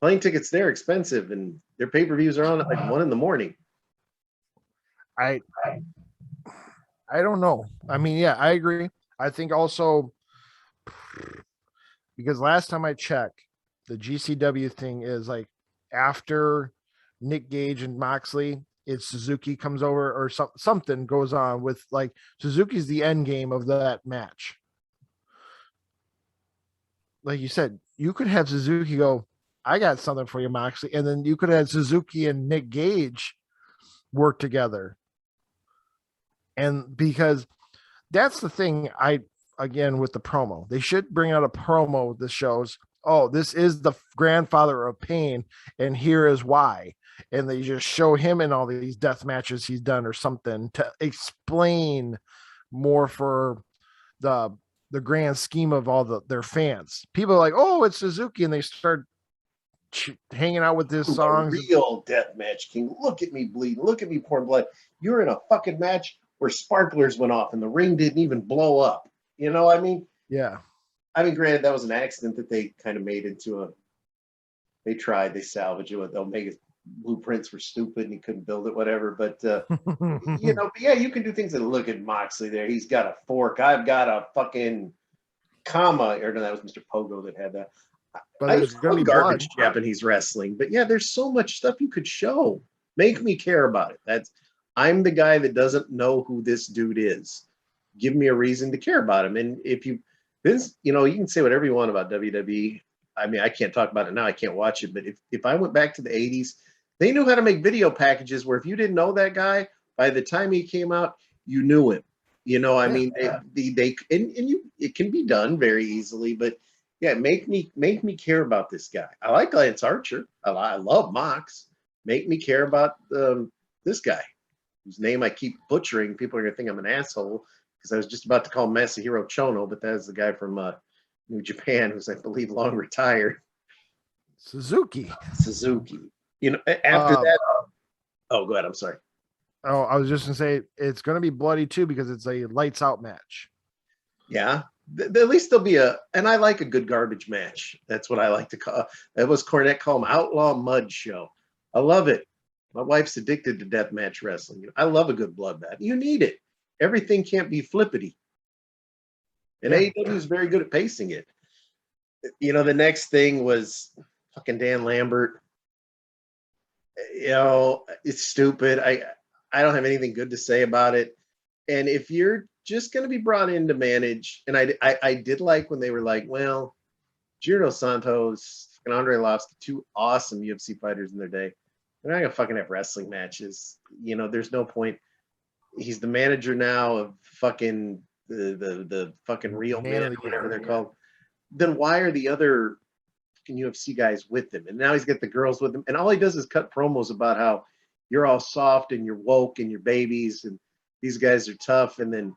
Plane tickets, they're expensive, and their pay-per-views are on at like 1 a.m. I don't know. I mean, yeah, I agree. I think also because last time I checked, the GCW thing is like after Nick Gage and Moxley, it's Suzuki comes over or something goes on with like Suzuki's the end game of that match. Like you said, you could have Suzuki go, I got something for you, Moxley. And then you could have Suzuki and Nick Gage work together. And because that's the thing, again, with the promo, they should bring out a promo that shows, oh, this is the grandfather of pain, and here is why. And they just show him in all these death matches he's done or something to explain more for the grand scheme of all their fans. People are like, oh, it's Suzuki, and they start hanging out with this songs. Real death match, King. Look at me bleed. Look at me pouring blood. You're in a fucking match where sparklers went off and the ring didn't even blow up. I mean, Yeah. granted, that was an accident that they kind of made into a. They tried, they salvaged it. They'll make his blueprints were stupid and he couldn't build it, whatever. But but yeah, you can do things that look at Moxley there. He's got a fork. I've got a fucking comma. Or no, that was Mr. Pogo that had that. But I there's gonna be garbage blood. Japanese wrestling, but yeah, there's so much stuff you could show. Make me care about it. I'm the guy that doesn't know who this dude is. Give me a reason to care about him. And if you Vince, you can say whatever you want about WWE. I mean, I can't talk about it now. I can't watch it. But if I went back to the 80s, they knew how to make video packages where if you didn't know that guy, by the time he came out, you knew him. I mean, they it can be done very easily, but yeah, make me care about this guy. I like Lance Archer. I love Mox. Make me care about this guy, whose name I keep butchering. People are gonna think I'm an asshole because I was just about to call him Masahiro Chono, but that is the guy from New Japan, who's I believe long retired. Suzuki. After that. Oh, go ahead. I'm sorry. Oh, I was just gonna say it's gonna be bloody too because it's a lights out match. Yeah. At least there'll be and I like a good garbage match. That's what I like to call. That was Cornette called them Outlaw Mud Show. I love it. My wife's addicted to death match wrestling. I love a good bloodbath. You need it. Everything can't be flippity. And AEW is very good at pacing it. The next thing was fucking Dan Lambert. It's stupid. I don't have anything good to say about it. And if you're just going to be brought in to manage, and I did like when they were like, well, Giro Santos and Andre Arlovski, two awesome UFC fighters in their day, they're not going to fucking have wrestling matches. There's no point. He's the manager now of fucking the fucking Real Man, whatever they're called. Then why are the other fucking UFC guys with him? And now he's got the girls with him, and all he does is cut promos about how you're all soft and you're woke and you're babies and these guys are tough. And then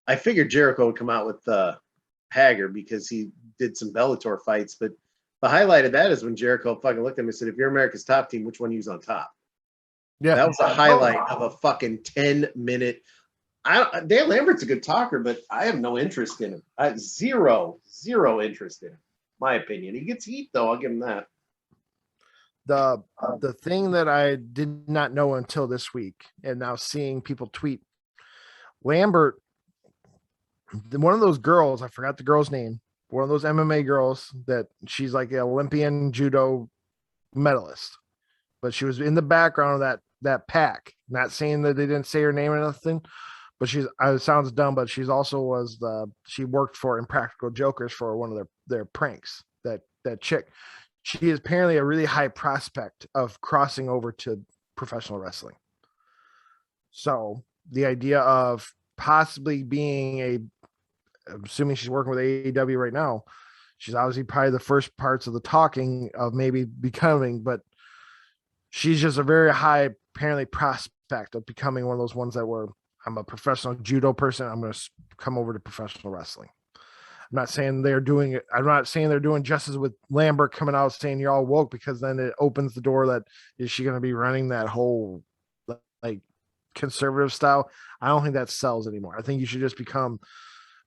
I figured Jericho would come out with Hager because he did some Bellator fights, but the highlight of that is when Jericho fucking looked at him and said, if you're America's top team, which one use on top? Yeah, that was a highlight of a fucking 10-minute. Dan Lambert's a good talker, but I have no interest in him. I have zero interest in him. My opinion. He gets heat though. I'll give him that. The thing that I did not know until this week, and now seeing people tweet, Lambert, one of those girls, I forgot the girl's name, one of those MMA girls that she's like an Olympian judo medalist, but she was in the background of that pack. Not saying that they didn't say her name or nothing, but it sounds dumb, but she's also she worked for Impractical Jokers for one of their pranks. That chick, she is apparently a really high prospect of crossing over to professional wrestling. So the idea of possibly being I'm assuming she's working with AEW right now. She's obviously probably the first parts of the talking of maybe becoming, but she's just a very high, apparently, prospect of becoming one of those ones that I'm a professional judo person. I'm going to come over to professional wrestling. I'm not saying they're doing it. I'm not saying they're doing justice with Lambert coming out saying you're all woke, because then it opens the door that is she going to be running that whole like conservative style? I don't think that sells anymore. I think you should just become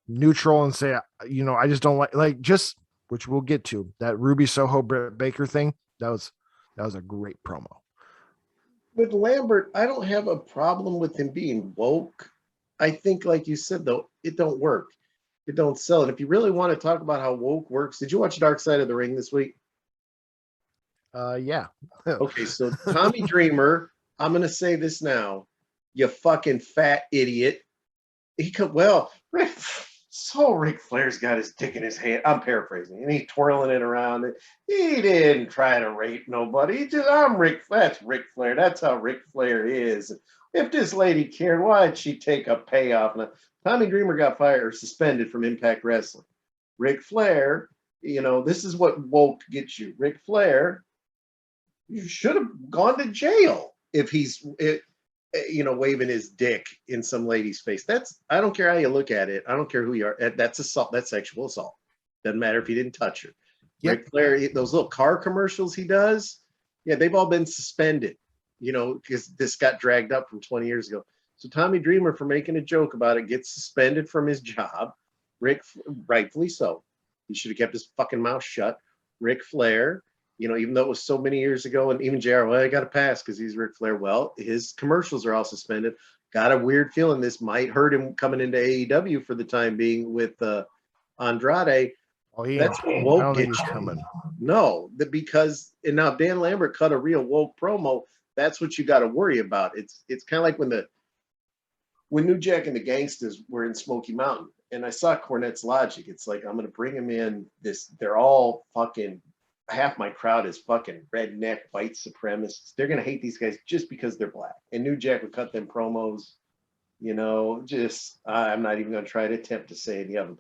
neutral and say, I just don't like just, which we'll get to, that Ruby Soho Britt Baker thing. That was a great promo. With Lambert, I don't have a problem with him being woke. I think, like you said, though, it don't work. It don't sell. And if you really want to talk about how woke works, did you watch Dark Side of the Ring this week? Yeah. Okay, so Tommy Dreamer, I'm going to say this now, you fucking fat idiot. Ric Flair's got his dick in his hand. I'm paraphrasing, and he's twirling it around. He didn't try to rape nobody. I'm Ric Flair. That's Ric Flair. That's how Ric Flair is. If this lady cared, why'd she take a payoff? Now, Tommy Dreamer got fired or suspended from Impact Wrestling. Ric Flair, this is what woke gets you. Ric Flair, you should have gone to jail if he's waving his dick in some lady's face. I don't care how you look at it. I don't care who you are. That's assault. That's sexual assault. Doesn't matter if he didn't touch her. Yep. Ric Flair, those little car commercials he does, yeah, they've all been suspended, because this got dragged up from 20 years ago. So Tommy Dreamer, for making a joke about it, gets suspended from his job. Rightfully so. He should have kept his fucking mouth shut. Ric Flair, even though it was so many years ago, and even JR, well, I got to pass because he's Ric Flair. Well, his commercials are all suspended. Got a weird feeling this might hurt him coming into AEW for the time being with Andrade. Oh, yeah. That's what I woke don't think gets he's you. coming. No, because and now Dan Lambert cut a real woke promo. That's what you got to worry about. It's kind of like when New Jack and the Gangsters were in Smoky Mountain, and I saw Cornette's logic. It's like, I'm going to bring him in. They're all fucking, half my crowd is fucking redneck white supremacists. They're going to hate these guys just because they're black. And New Jack would cut them promos, I'm not even going to try to attempt to say any of them.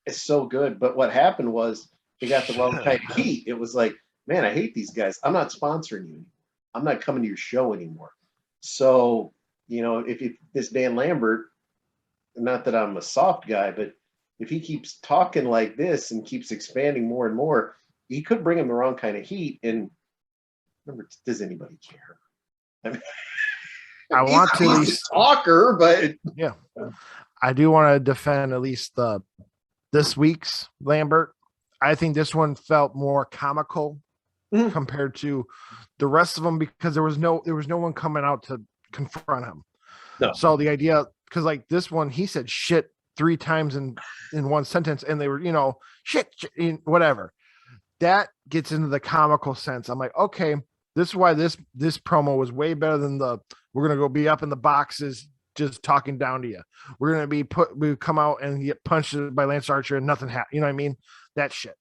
It's so good. But what happened was they got the wrong kind of heat. It was like, man, I hate these guys. I'm not sponsoring you. I'm not coming to your show anymore. So, if this Dan Lambert, not that I'm a soft guy, but if he keeps talking like this and keeps expanding more and more, he could bring him the wrong kind of heat. And remember, does anybody care? I mean, I want to at he's least a talker, but yeah, I do want to defend at least this week's Lambert. I think this one felt more comical compared to the rest of them because there was no one coming out to confront him. No. So the idea, because like this one, he said shit 3 times in one sentence, and they were shit, whatever. That gets into the comical sense. I'm like, okay, this is why this promo was way better than we're gonna go be up in the boxes just talking down to you. We're gonna we come out and get punched by Lance Archer and nothing happened. You know what I mean? That shit.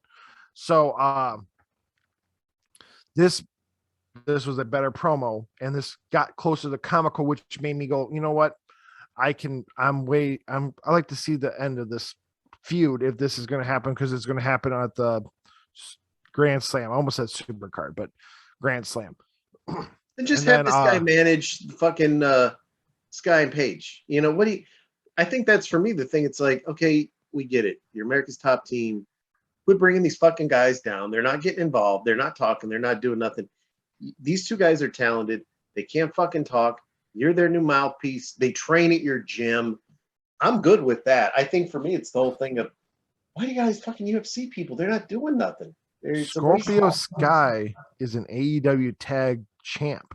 So this was a better promo, and this got closer to comical, which made me go, you know what? I like to see the end of this feud if this is going to happen, because it's going to happen at the Grand Slam. I almost said Supercard, but Grand Slam. And just have this guy manage fucking Sky and Page. I think that's, for me, the thing. It's like, okay, we get it. You're America's top team. Quit bringing these fucking guys down. They're not getting involved. They're not talking. They're not doing nothing. These 2 guys are talented. They can't fucking talk. You're their new mouthpiece. They train at your gym. I'm good with that. I think for me, it's the whole thing of, why do you guys fucking UFC people? They're not doing nothing. Scorpio Sky is an AEW tag champ.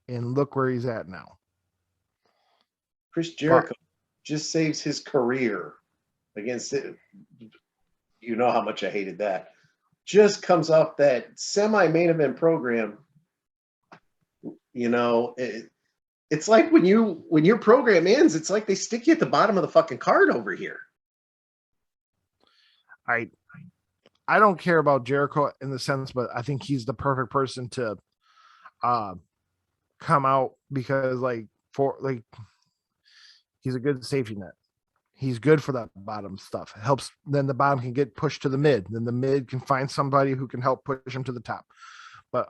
And look where he's at now. Chris Jericho just saves his career against it. You know how much I hated that. Just comes off that semi-main event program. It's like when your program ends, it's like they stick you at the bottom of the fucking card over here. I don't care about Jericho in the sense, but I think he's the perfect person to come out, because he's a good safety net. He's good for that bottom stuff. It helps. Then the bottom can get pushed to the mid. Then the mid can find somebody who can help push him to the top. But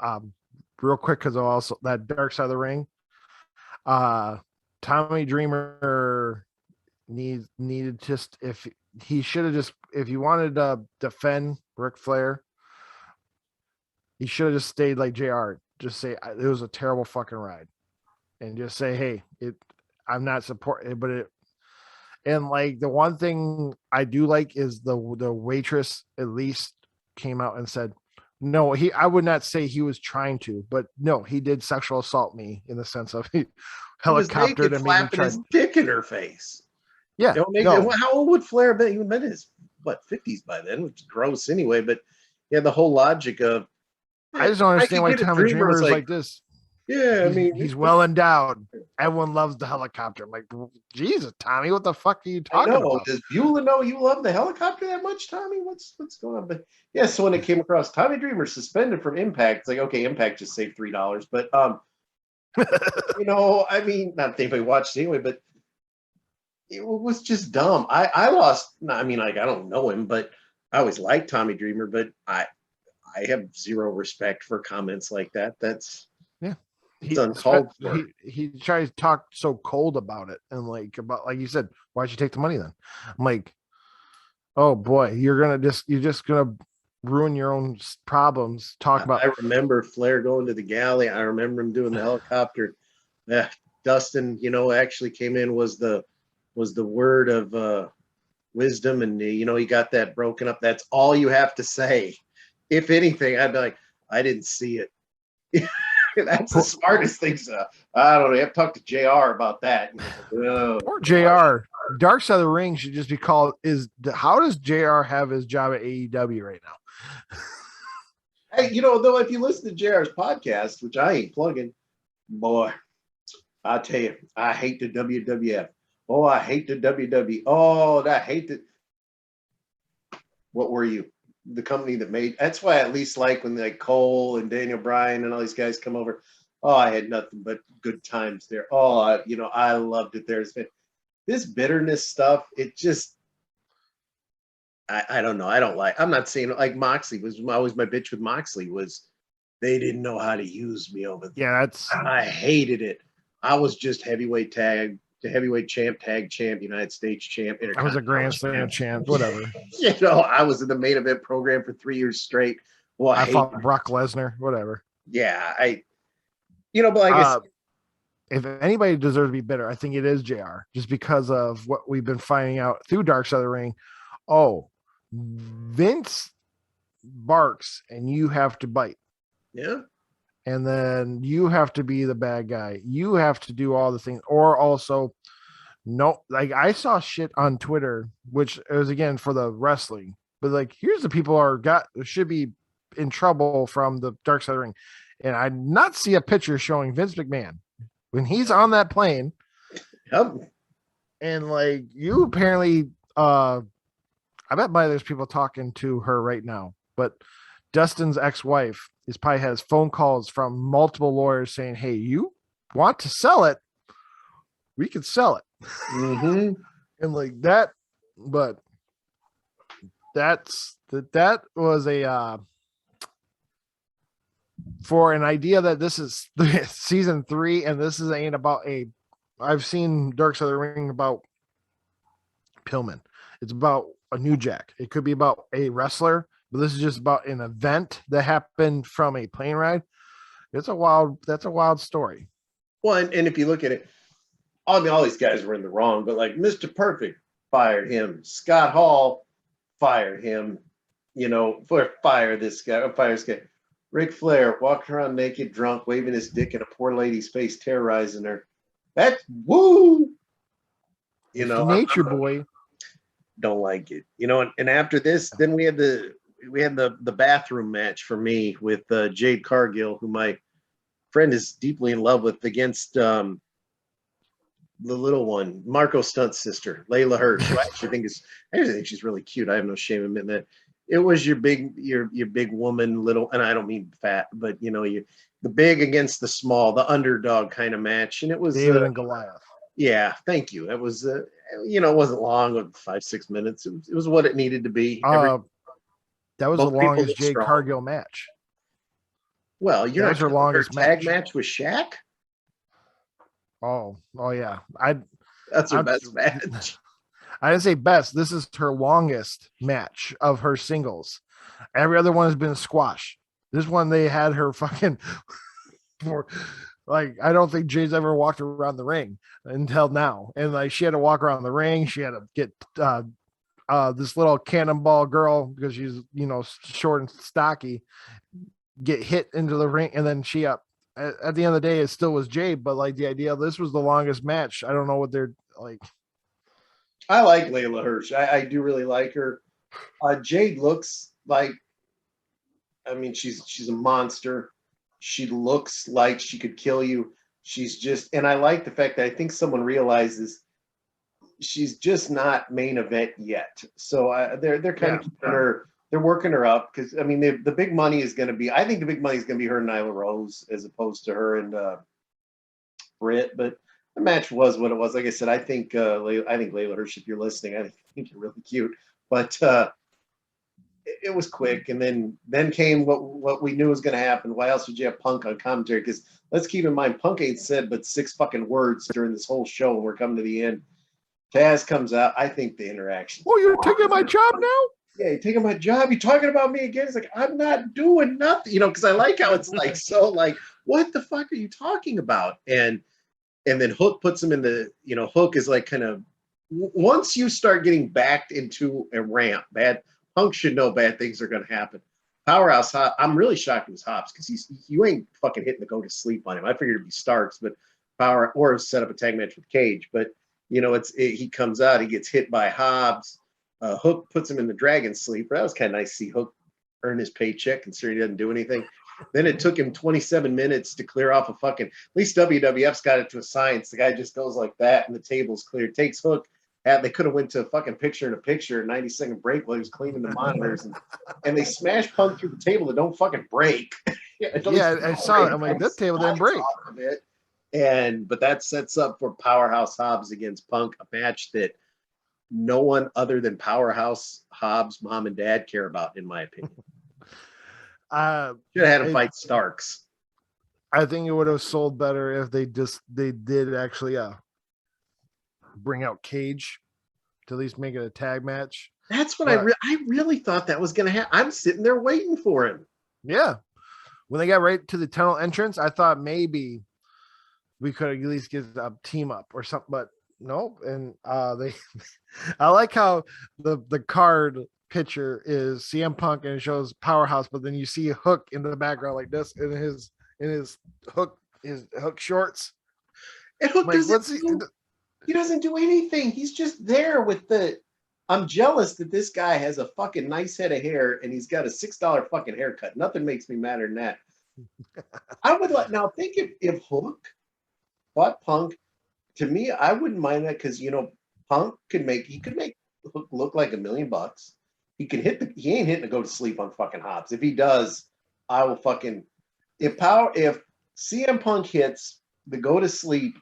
real quick, because also that Dark Side of the Ring, Tommy Dreamer needed just, if he wanted to defend Ric Flair, he should have just stayed like JR. Just say it was a terrible fucking ride, and just say, hey, I'm not supporting, but it. And like the one thing I do like is the waitress at least came out and said, no, I would not say he was trying to, but no, he did sexual assault me in the sense of helicoptered and flapping his dick in her face. Yeah. How old would Flair have been? He would have been in his 50s by then, which is gross anyway. But yeah, the whole logic of, I just don't understand why Tommy Dreamer is like this. Yeah, he's well endowed. Everyone loves the helicopter. I'm like, Jesus, Tommy, what the fuck are you talking about? Does Beulah know you love the helicopter that much, Tommy? What's going on? But yeah, so when it came across Tommy Dreamer suspended from Impact, it's like, okay, Impact just saved $3, but not that anybody watched anyway, but it was just dumb. I lost. I don't know him, but I always liked Tommy Dreamer, but I have zero respect for comments like that. That's It's uncalled for. He tries to talk so cold about it, and like you said, why'd you take the money then? I'm like, oh boy, you're just gonna ruin your own problems. I remember Flair going to the galley. I remember him doing the helicopter. Dustin, actually came in was the word of wisdom, and you got that broken up. That's all you have to say. If anything, I'd be like, I didn't see it. That's the smartest thing. So I don't know. You have to talk to JR about that. Poor JR. Dark Side of the Ring should just be called how does JR have his job at AEW right now? Hey, though, if you listen to JR's podcast, which I ain't plugging, boy, I tell you, I hate the WWF. Oh, I hate the WWE. Oh, I hate the. What were you? The company that made. That's why I at least like when Cole and Daniel Bryan and all these guys come over. Oh, I had nothing but good times there. Oh, I loved it. There's been this bitterness stuff. It just. I don't know. I don't like. I'm not saying like Moxley was always my bitch with Moxley was they didn't know how to use me over there. Yeah, I hated it. I was just heavyweight champ, tag champ, United States champ. I was a Grand Slam champ, whatever. I was in the main event program for 3 years straight. Well, I fought Brock Lesnar, whatever. Yeah, but like I said, if anybody deserves to be bitter, I think it is JR, just because of what we've been finding out through Dark Side of the Ring. Oh, Vince barks and you have to bite. Yeah. And then you have to be the bad guy. You have to do all the things. Or also, no, like I saw shit on Twitter, which is again for the wrestling, but like here's the people should be in trouble from the Dark Side of the Ring. And I not see a picture showing Vince McMahon when he's on that plane. Yep. And like you apparently I bet there's people talking to her right now, but Dustin's ex-wife probably has phone calls from multiple lawyers saying, hey, you want to sell it? We could sell it. Mm-hmm. And like that, but that was a, for an idea that this is season 3 and this ain't about I've seen Dark Side of the Ring about Pillman. It's about a New Jack. It could be about a wrestler, but this is just about an event that happened from a plane ride. That's a wild story. Well, and if you look at it, all these guys were in the wrong, but like Mr. Perfect fired him. Scott Hall fired him, fire this guy. Ric Flair walking around naked, drunk, waving his dick in a poor lady's face, terrorizing her. That's woo. Nature Boy. Don't like it, and after this, then we had the bathroom match for me with Jade Cargill, who my friend is deeply in love with, against the little one, Marco Stunt's sister, Layla Hirsch, who I actually think she's really cute. I have no shame in admitting that. It was your big woman, little, and I don't mean fat, but the big against the small, the underdog kind of match, and it was David and Goliath. Yeah, thank you. It was, it wasn't long, like 5-6 minutes. It was what it needed to be. That was the longest Jade Cargill match. Well, you're not her longest tag match with Shaq. Oh yeah. That's her best match. I didn't say best. This is her longest match of her singles. Every other one has been a squash. This one they had her fucking for. Like, I don't think Jay's ever walked around the ring until now. And like, she had to walk around the ring. She had to get this little cannonball girl, because she's, short and stocky, get hit into the ring. And then she at the end of the day, it still was Jay. But like the idea, this was the longest match. I don't know what they're like. I like Layla Hirsch. I do really like her. Jade looks like, she's a monster. She looks like she could kill you. She's just, and I like the fact that I think someone realizes she's just not main event yet. So they're kind of keeping her, they're working her up, because the big money is going to be, I think the big money is going to be her and Nyla Rose as opposed to her and Britt. But the match was what it was. Like I said, I think Layla Hirsch, if you're listening, I think you're really cute. But it was quick, and then came what we knew was going to happen. Why else would you have Punk on commentary? Because let's keep in mind, Punk ain't said but 6 fucking words during this whole show, and we're coming to the end. Taz comes out. I think the interaction. Oh, you're taking my job now? Yeah, you're taking my job. You're talking about me again. It's like, I'm not doing nothing, because I like how it's like, so like, what the fuck are you talking about? And then Hook puts him in the, Hook is like kind of, once you start getting backed into a ramp, Punk should know bad things are going to happen. Powerhouse, I'm really shocked it was Hobbs because you ain't fucking hitting the go to sleep on him. I figured it'd be Starks, but or set up a tag match with Cage. But he comes out, he gets hit by Hobbs. Hook puts him in the dragon sleeper. That was kind of nice to see Hook earn his paycheck considering he doesn't do anything. Then it took him 27 minutes to clear off a fucking, at least WWF's got it to a science. The guy just goes like that and the table's clear. Takes Hook. They could have went to a fucking picture-in-a-picture, 90-second break while he was cleaning the monitors. And they smashed Punk through the table that don't fucking break. I saw it. I'm like, that table didn't break. But that sets up for Powerhouse Hobbs against Punk, a match that no one other than Powerhouse Hobbs' mom and dad care about, in my opinion. Should have had him fight Starks. I think it would have sold better if they did actually bring out Cage to at least make it a tag match. That's what I really thought that was going to happen. I'm sitting there waiting for him. Yeah. When they got right to the tunnel entrance, I thought maybe we could at least get a team up or something, but no. And I like how the card picture is CM Punk and it shows Powerhouse, but then you see Hook in the background like this in his hook shorts. And Hook he doesn't do anything. He's just there with I'm jealous that this guy has a fucking nice head of hair and he's got a $6 fucking haircut. Nothing makes me madder than that. I would now think if Hook fought Punk, to me, I wouldn't mind that because Punk could make Hook look like $1 million. He can he ain't hitting to go to sleep on fucking Hobbs. If he does, I will fucking if CM Punk hits the go to sleep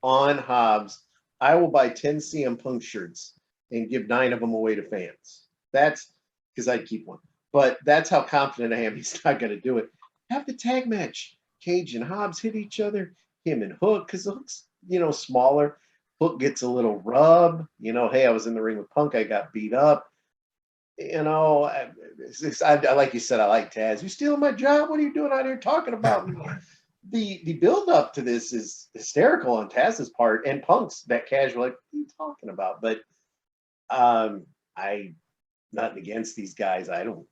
on Hobbs, I will buy 10 CM Punk shirts and give 9 of them away to fans. That's because I'd keep one. But that's how confident I am he's not going to do it. Have the tag match. Cage and Hobbs hit each other. Him and Hook, because Hook's, smaller. Hook gets a little rub. Hey, I was in the ring with Punk. I got beat up. Like you said, I like Taz. You stealing my job? What are you doing out here talking about me? The build up to this is hysterical on Taz's part, and Punk's that casual, like, what are you talking about? But I nothing against these guys. I don't.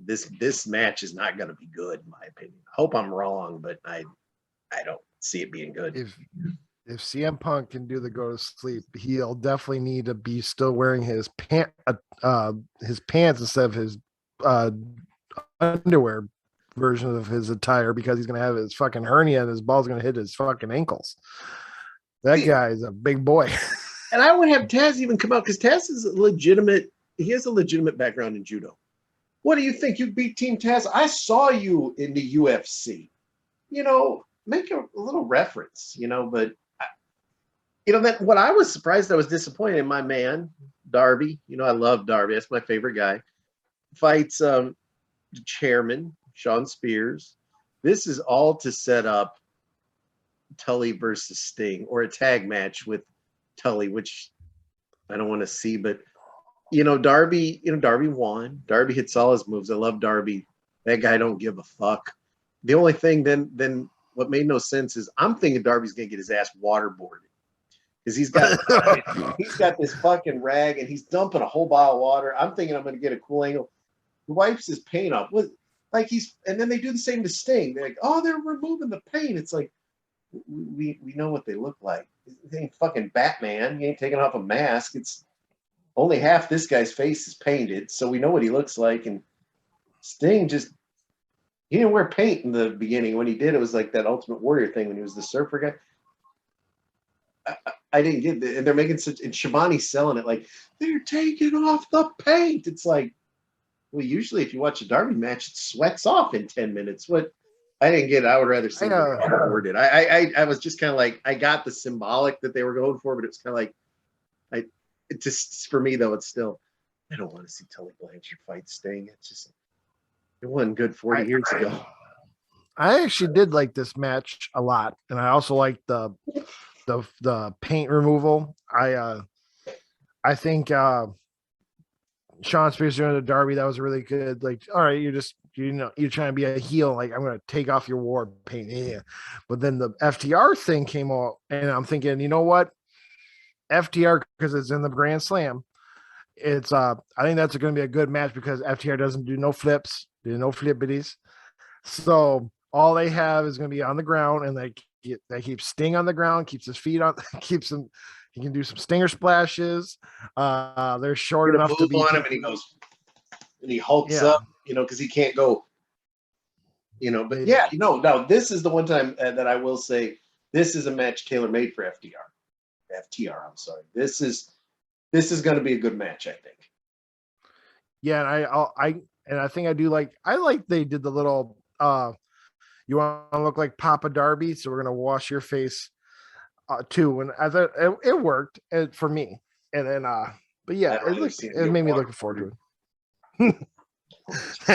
This match is not going to be good, in my opinion. I hope I'm wrong, but I don't see it being good. If CM Punk can do the go to sleep, he'll definitely need to be still wearing his pants instead of his underwear version of his attire, because he's going to have his fucking hernia and his ball's going to hit his fucking ankles. That guy is a big boy. And I would have Taz even come out because Taz is he has a legitimate background in judo. What do you think? You beat Team Taz? I saw you in the UFC. Make a little reference, but that what I was surprised, I was disappointed in my man, Darby. I love Darby. That's my favorite guy. Fights the chairman, Sean Spears. This is all to set up Tully versus Sting, or a tag match with Tully, which I don't want to see, but Darby, Darby won. Darby hits all his moves. I love Darby. That guy don't give a fuck. The only thing then what made no sense is I'm thinking Darby's gonna get his ass waterboarded. Because he's got this fucking rag and he's dumping a whole bottle of water. I'm thinking I'm gonna get a cool angle. He wipes his paint off. And then they do the same to Sting. They're like, oh, they're removing the paint. It's like, we know what they look like. They ain't fucking Batman. He ain't taking off a mask. It's only half this guy's face is painted, so we know what he looks like. And Sting he didn't wear paint in the beginning. When he did, it was like that Ultimate Warrior thing when he was the surfer guy. I didn't get it. And they're making and Shivani's selling it like, they're taking off the paint. It's like, well, usually if you watch a Darby match, it sweats off in 10 minutes. What? I didn't get it. I would rather see it worded. I was just kind of like, I got the symbolic that they were going for, but it's kind of like, it just, for me though, it's still, I don't want to see Tully Blanchard fight Sting. It's just, it wasn't good 40 years ago. I actually did like this match a lot, and I also liked the paint removal. I think Sean Spears doing the Darby, that was really good. Like, all right, you're trying to be a heel. Like, I'm going to take off your war paint. Yeah. But then the FTR thing came out, and I'm thinking, you know what? FTR, because it's in the Grand Slam, it's I think that's going to be a good match because FTR doesn't do no flips, do no flippities. So all they have is going to be on the ground, and they keep Sting on the ground, keeps his feet on, keeps him. He can do some stinger splashes. They're short Gonna enough to move be. on him, and he goes, and he hulks Yeah. up, because he can't go. But yeah, now this is the one time that I will say this is a match tailor made for FTR. I'm sorry. This is going to be a good match, I think. Yeah, and I think I like they did the little you want to look like Papa Darby, so we're gonna wash your face too. And I thought it worked for me. And then but yeah, it made me looking forward to it.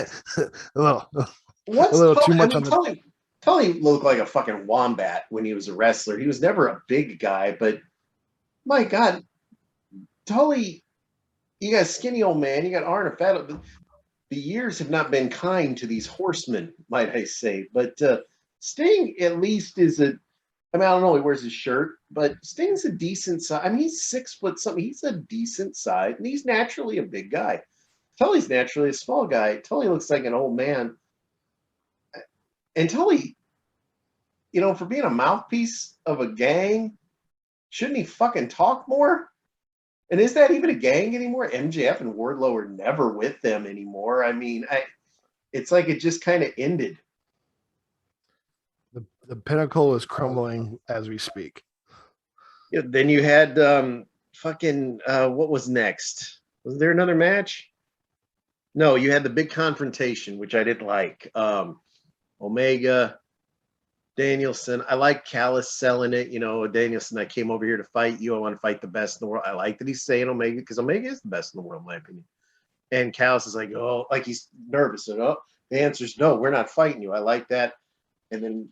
a little too much on the. Tully looked like a fucking wombat when he was a wrestler. He was never a big guy, but my God, Tully, you got a skinny old man, you got Arn Fat. The years have not been kind to these horsemen, might I say. But Sting at least is I don't know, he wears his shirt, but Sting's a decent size. I mean, he's 6 foot something. He's a decent size, and he's naturally a big guy. Tully's naturally a small guy. Tully looks like an old man. And Tully, for being a mouthpiece of a gang, shouldn't he fucking talk more? And is that even a gang anymore? MJF and Wardlow are never with them anymore. I mean, it's like it just kind of ended. The pinnacle is crumbling as we speak. Yeah, then you had what was next? Was there another match? No, you had the big confrontation, which I didn't like. Omega, Danielson. I like Callis selling it. Danielson, I came over here to fight you. I want to fight the best in the world. I like that he's saying Omega because Omega is the best in the world, in my opinion. And Callis is like, oh, like he's nervous. And the answer is no, we're not fighting you. I like that. And then,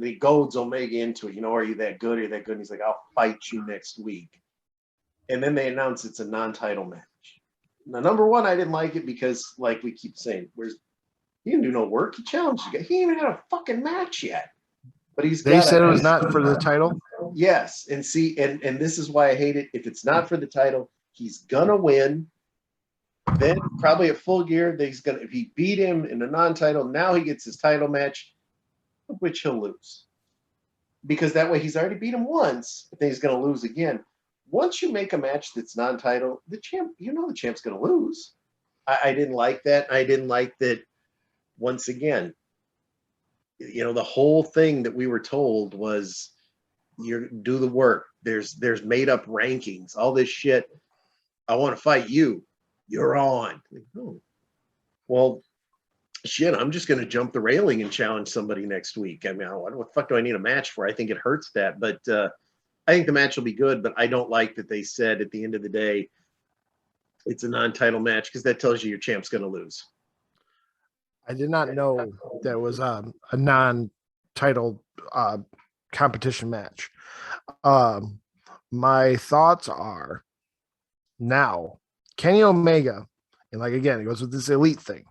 he goads Omega into it. Are you that good? Are you that good? And he's like, I'll fight you next week. And then they announce it's a non-title match. Now, number one, I didn't like it because, like we keep saying, he didn't do no work. He challenged you. He ain't even had a fucking match yet. But they said it was not for the title. Yes, and see, and this is why I hate it. If it's not for the title, he's gonna win. Then probably at Full Gear, if he beat him in a non-title, now he gets his title match, which he'll lose. Because that way he's already beat him once, but then he's gonna lose again. Once you make a match that's non-title, the champ's gonna lose. I didn't like that. I didn't like that. Once again, the whole thing that we were told was you do the work. There's made up rankings, all this shit. I want to fight you. You're on. Oh. Well, shit, I'm just going to jump the railing and challenge somebody next week. I mean, what the fuck do I need a match for? I think it hurts that, but I think the match will be good, but I don't like that they said at the end of the day, it's a non-title match because that tells you your champ's going to lose. I did not know that was a non-title competition match. My thoughts are now Kenny Omega, and like again, it goes with this elite thing.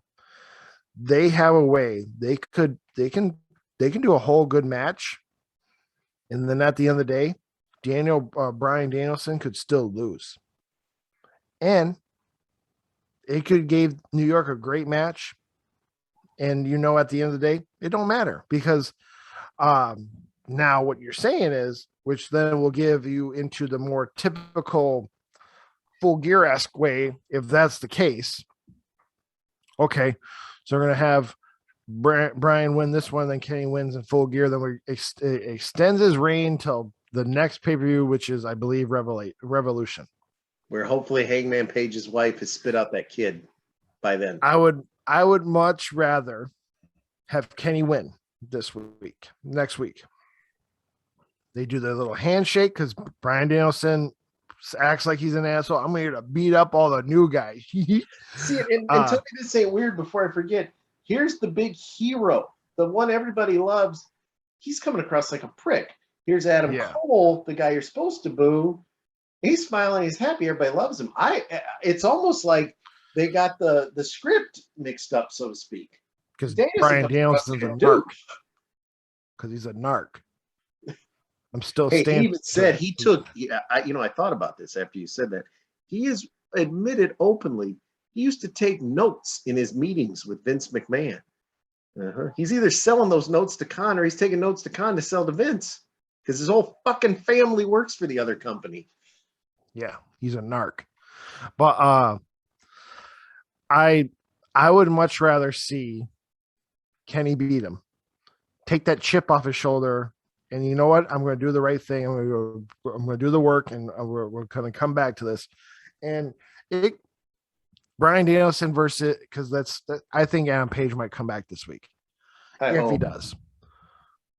They have a way they can do a whole good match, and then at the end of the day, Bryan Danielson could still lose, and it could give New York a great match. And at the end of the day, it don't matter because now what you're saying is, which then will give you into the more typical Full Gear-esque way, if that's the case. Okay, so we're going to have Brian win this one, then Kenny wins in Full Gear. Then we extends his reign till the next pay-per-view, which is, I believe, Revolution. Where hopefully Hangman Page's wife has spit out that kid by then. I would much rather have Kenny win next week. They do their little handshake because Bryan Danielson acts like he's an asshole. I'm here to beat up all the new guys. See, and tell me this ain't weird before I forget. Here's the big hero, the one everybody loves. He's coming across like a prick. Here's Adam Cole, the guy you're supposed to boo. He's smiling. He's happy. Everybody loves him. It's almost like they got the script mixed up, so to speak. Because Bryan Danielson's a narc. Because he's a narc. I'm still Hey, he standing. even said he took. Yeah, I thought about this after you said that. He has admitted openly he used to take notes in his meetings with Vince McMahon. He's either selling those notes to Khan or he's taking notes to Khan to sell to Vince because his whole fucking family works for the other company. Yeah, he's a narc. But I would much rather see Kenny beat him, take that chip off his shoulder, and you know what? I'm going to do the right thing. I'm going to do the work, and we're going to come back to this. And Bryan Danielson versus, because I think Adam Page might come back this week. If he does.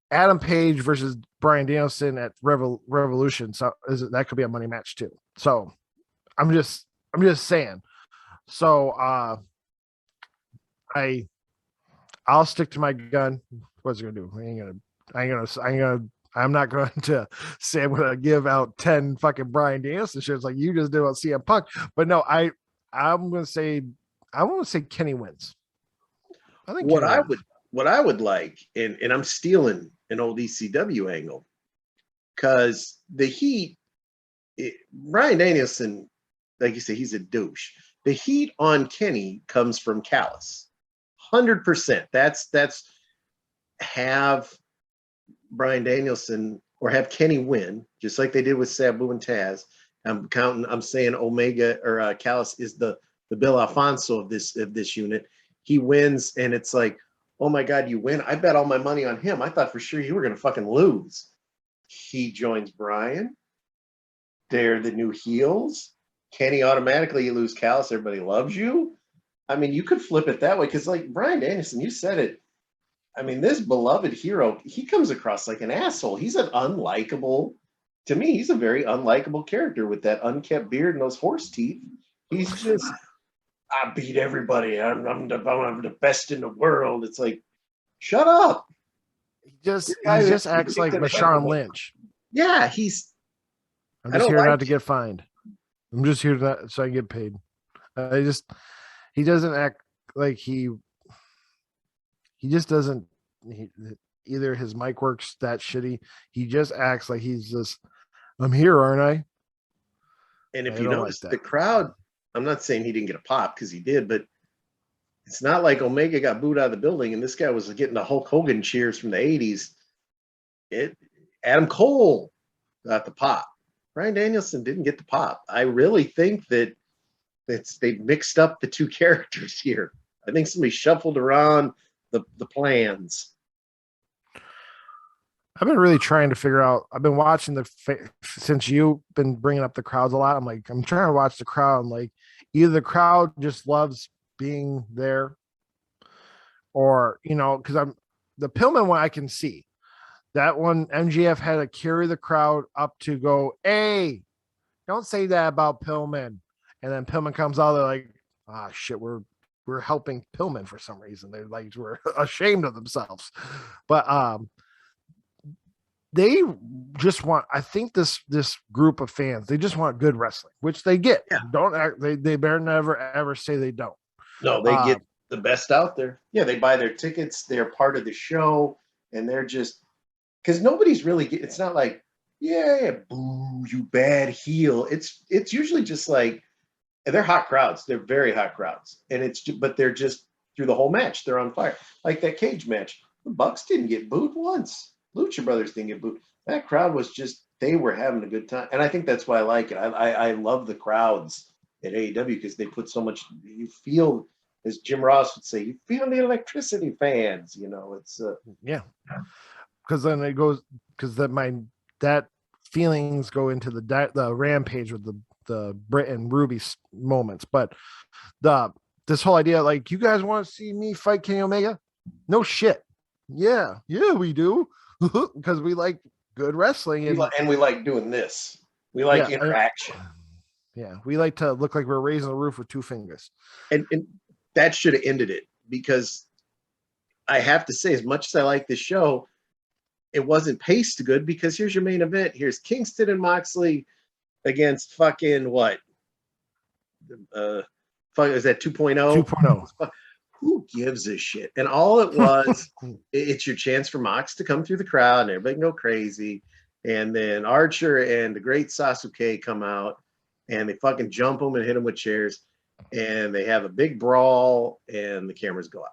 Adam Page versus Bryan Danielson at Revolution, so that could be a money match too. So I'm just saying. So I'll stick to my gun. What's it gonna do? I'm not going to say I'm gonna give out 10 fucking Bryan Danielson shirts like you just did on CM Punk. But no, I'm gonna say Kenny wins. I think what I would like, and I'm stealing an old ECW angle, because the heat, Bryan Danielson, like you say, he's a douche. The heat on Kenny comes from Callis. 100%. That's have Bryan Danielson or have Kenny win, just like they did with Sabu and Taz. I'm saying Omega or Callis is the Bill Alfonso of this unit. He wins, and it's like, oh my God, you win. I bet all my money on him. I thought for sure you were going to fucking lose. He joins Bryan. They're the new heels. Kenny automatically, you lose Callis. Everybody loves you. I mean, you could flip it that way because, like Bryan Danielson, you said it. I mean, this beloved hero, he comes across like an asshole. He's an unlikable, to me, he's a very unlikable character with that unkept beard and those horse teeth. He's just, I beat everybody. I'm the best in the world. It's like, shut up. He just acts like Marshawn Lynch. Yeah, I'm just here not to get fined. I'm just here so I get paid. He doesn't act like he just doesn't. Either his mic works that shitty. He just acts like he's just, I'm here, aren't I? And if you notice the crowd, I'm not saying he didn't get a pop because he did, but it's not like Omega got booed out of the building and this guy was getting the Hulk Hogan cheers from the 80s. Adam Cole got the pop. Bryan Danielson didn't get the pop. I really think that they mixed up the two characters here. I think somebody shuffled around the plans. I've been really trying to figure out. I've been watching since you've been bringing up the crowds a lot. I'm trying to watch the crowd. Like, either the crowd just loves being there, or because the Pillman one I can see. That one, MGF had to carry the crowd up to go, hey, don't say that about Pillman. And then Pillman comes out, they're like, shit, we're helping Pillman for some reason. They're like, we're ashamed of themselves. But they just want, I think this group of fans, they just want good wrestling, which they get. Yeah. They better never ever say they don't. No, they get the best out there. Yeah, they buy their tickets, they're part of the show, and they're just, because nobody's really it's not like, yeah, boo, you bad heel. It's usually just like, they're hot crowds. They're very hot crowds. And but they're just, through the whole match, they're on fire. Like that cage match, the Bucks didn't get booed once. Lucha Brothers didn't get booed. That crowd was just, they were having a good time. And I think that's why I like it. I love the crowds at AEW because they put so much, you feel, as Jim Ross would say, you feel the electricity, fans. It's yeah. Because then it goes, because that feelings go into the Rampage with the Britt and Ruby moments. But this whole idea, like, you guys want to see me fight Kenny Omega? No shit. Yeah, we do. Because we like good wrestling, and we like doing this. We like interaction. Yeah, we like to look like we're raising the roof with two fingers. And that should have ended it, because I have to say, as much as I like this show, it wasn't paced good, because here's your main event. Here's Kingston and Moxley against fucking what? Is that 2.0? 2.0. Who gives a shit? And all it was, it's your chance for Mox to come through the crowd and everybody can go crazy. And then Archer and the great Sasuke come out and they fucking jump him and hit him with chairs. And they have a big brawl and the cameras go out.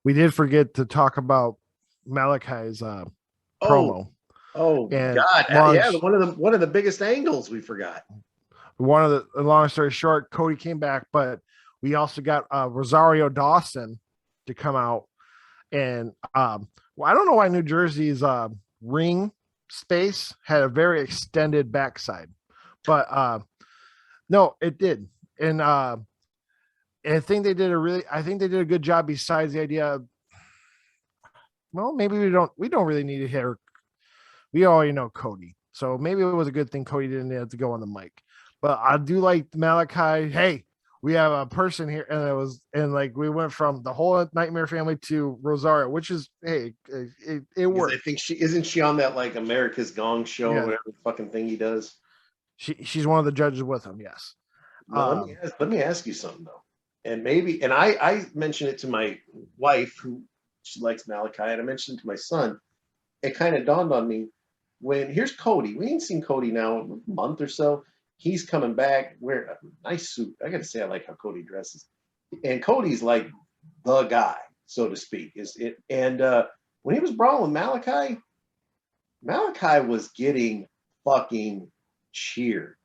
We did forget to talk about Malachi's promo. Oh and God. launch, Yeah, one of the biggest angles we forgot. One of the long story short, Cody came back, but we also got Rosario Dawson to come out. And well, I don't know why New Jersey's ring space had a very extended backside, but no, it did. And I think they did a good job. Besides the idea of, well, maybe we don't really need to hear. We already know Cody, so maybe it was a good thing Cody didn't have to go on the mic. But I do like Malachi. Hey, we have a person here, and like we went from the whole Nightmare Family to Rosario, which is, hey, it worked. I think she on that like America's Gong Show, or whatever fucking thing he does. She's one of the judges with him. Yes. Now, let me ask you something though, and I mentioned it to my wife who she likes Malachi, and I mentioned it to my son. It kind of dawned on me when here's Cody. We ain't seen Cody now in a month or so. He's coming back wearing a nice suit. I got to say, I like how Cody dresses, and Cody's like the guy, so to speak. Is it? And when he was brawling with Malachi was getting fucking cheered.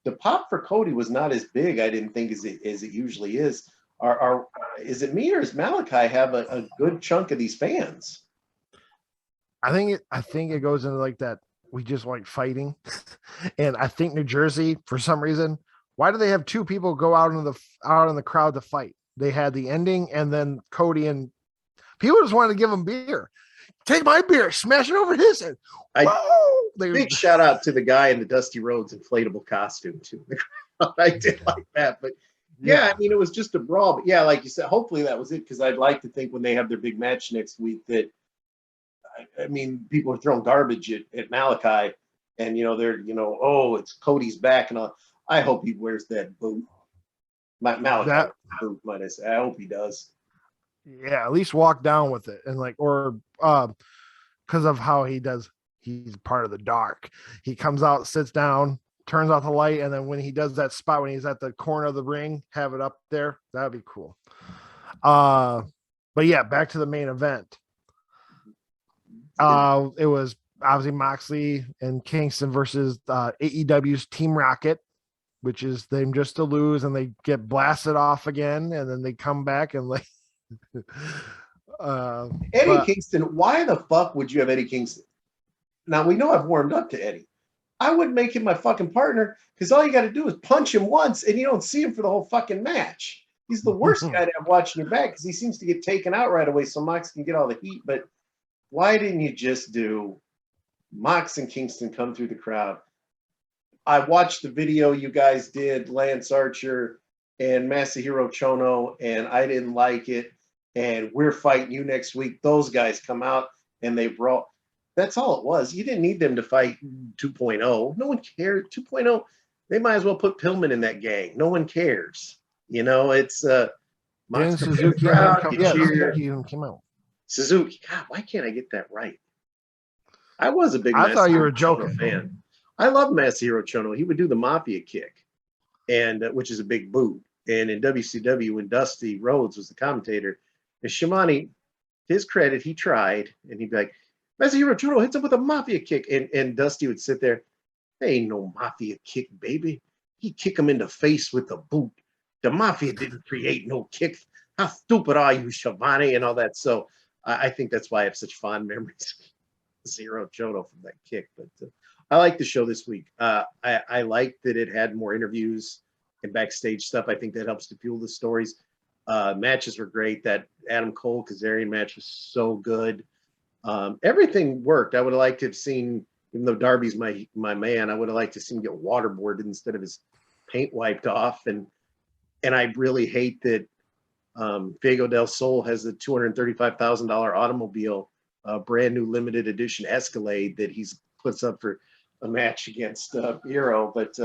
The pop for Cody was not as big, I didn't think, as it usually is. Is it me or does Malachi have a good chunk of these fans? I think it goes into like that. We just like fighting, and I think New Jersey, for some reason, why do they have two people go out in the crowd to fight? They had the ending, and then Cody, and people just wanted to give him beer. Take my beer, smash it over his head. Big shout out to the guy in the Dusty Rhodes inflatable costume too. I did like that, but yeah, I mean, it was just a brawl. But yeah, like you said, hopefully that was it, because I'd like to think when they have their big match next week that, I mean, people are throwing garbage at Malachi, and they're oh, it's Cody's back and all. I hope he wears that boot. Malachi boot, might I say? I hope he does. Yeah, at least walk down with it, and because of how he does. He's part of the dark. He comes out, sits down, turns off the light, and then when he does that spot when he's at the corner of the ring, have it up there. That'd be cool. But yeah, back to the main event. It was obviously Moxley and Kingston versus AEW's Team Rocket, which is them just to lose, and they get blasted off again, and then they come back and like Eddie Kingston. Why the fuck would you have Eddie Kingston? Now, we know I've warmed up to Eddie. I would make him my fucking partner, because all you got to do is punch him once and you don't see him for the whole fucking match. He's the worst guy to have watching your back, because he seems to get taken out right away so Mox can get all the heat. But why didn't you just do Mox and Kingston come through the crowd? I watched the video you guys did, Lance Archer and Masahiro Chono, and I didn't like it. And we're fighting you next week. Those guys come out and they brawl. That's all it was. You didn't need them to fight 2.0. No one cared. 2.0, they might as well put Pillman in that gang. No one cares. It's Suzuki came out. Suzuki. God, why can't I get that right? I was a big I thought you were joking fan. I love Masahiro Chono. He would do the Mafia kick, and which is a big boot. And in WCW, when Dusty Rhodes was the commentator, and Shimani, his credit, he tried, and he'd be like, Masahiro Chono hits him with a Mafia kick. And Dusty would sit there. There ain't no Mafia kick, baby. He kick him in the face with the boot. The Mafia didn't create no kick. How stupid are you, Shivani, and all that. So I think that's why I have such fond memories of Zero Chono from that kick. But I like the show this week. I like that it had more interviews and backstage stuff. I think that helps to fuel the stories. Matches were great. That Adam Cole Kazarian match was so good. Everything worked. I would have liked to have seen, even though Darby's my man, I would have liked to see him get waterboarded instead of his paint wiped off. And I really hate that Diego del Sol has a $235,000 automobile, brand new limited edition Escalade that he's puts up for a match against Hero. But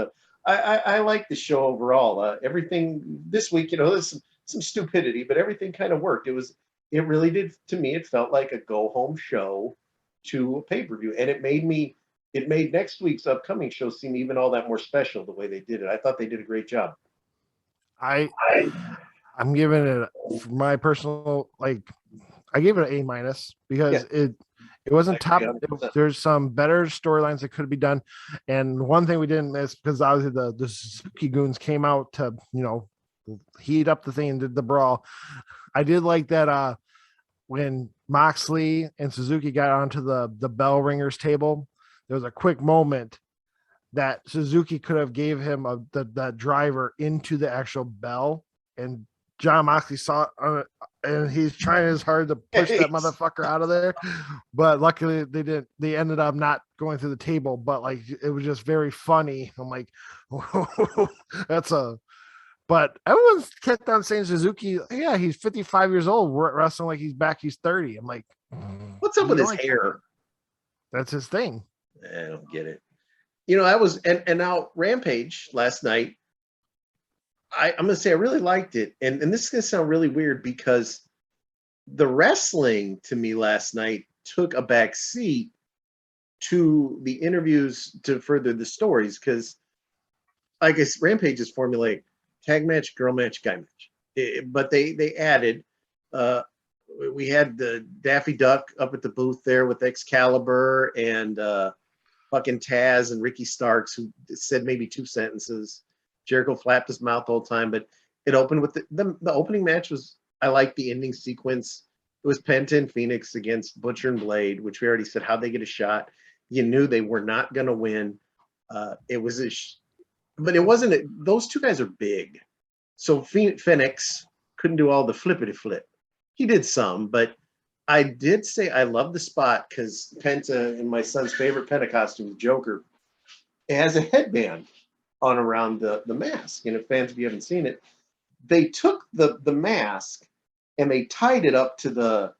I like the show overall. Everything this week, there's some stupidity, but everything kind of worked. It really did, to me, it felt like a go-home show to a pay-per-view. And it made me it made next week's upcoming show seem even all that more special the way they did it. I thought they did a great job. I'm giving it for my personal I gave it an A minus because it wasn't top. There's some better storylines that could be done, and one thing we didn't miss because obviously the Suzuki goons came out to heat up the thing and did the brawl. I did like that when Moxley and Suzuki got onto the bell ringers table. There was a quick moment that Suzuki could have gave him that driver into the actual bell, and John Moxley saw it, and he's trying as hard to push that motherfucker out of there. But luckily they didn't. They ended up not going through the table, but it was just very funny. I'm like, but everyone kept on saying Suzuki, yeah, he's 55 years old, wrestling like he's 30. I'm like, what's up with his hair? That's his thing. I don't get it. I was and now Rampage last night. I'm gonna say I really liked it, and this is gonna sound really weird because the wrestling to me last night took a back seat to the interviews to further the stories because, I guess Rampage is formulaic: tag match, girl match, guy match. But they added. We had the Daffy Duck up at the booth there with Excalibur and fucking Taz and Ricky Starks, who said maybe 2 sentences. Jericho flapped his mouth the whole time, but it opened with the opening match was, I like the ending sequence. It was Penta and Phoenix against Butcher and Blade, which we already said how'd they get a shot. You knew they were not going to win. It was but it wasn't. Those two guys are big, so Phoenix couldn't do all the flippity flip. He did some, but I did say I love the spot because Penta, in my son's favorite Penta costume, Joker, it has a headband on around the mask. And if fans, if you haven't seen it, they took the mask and they tied it up to the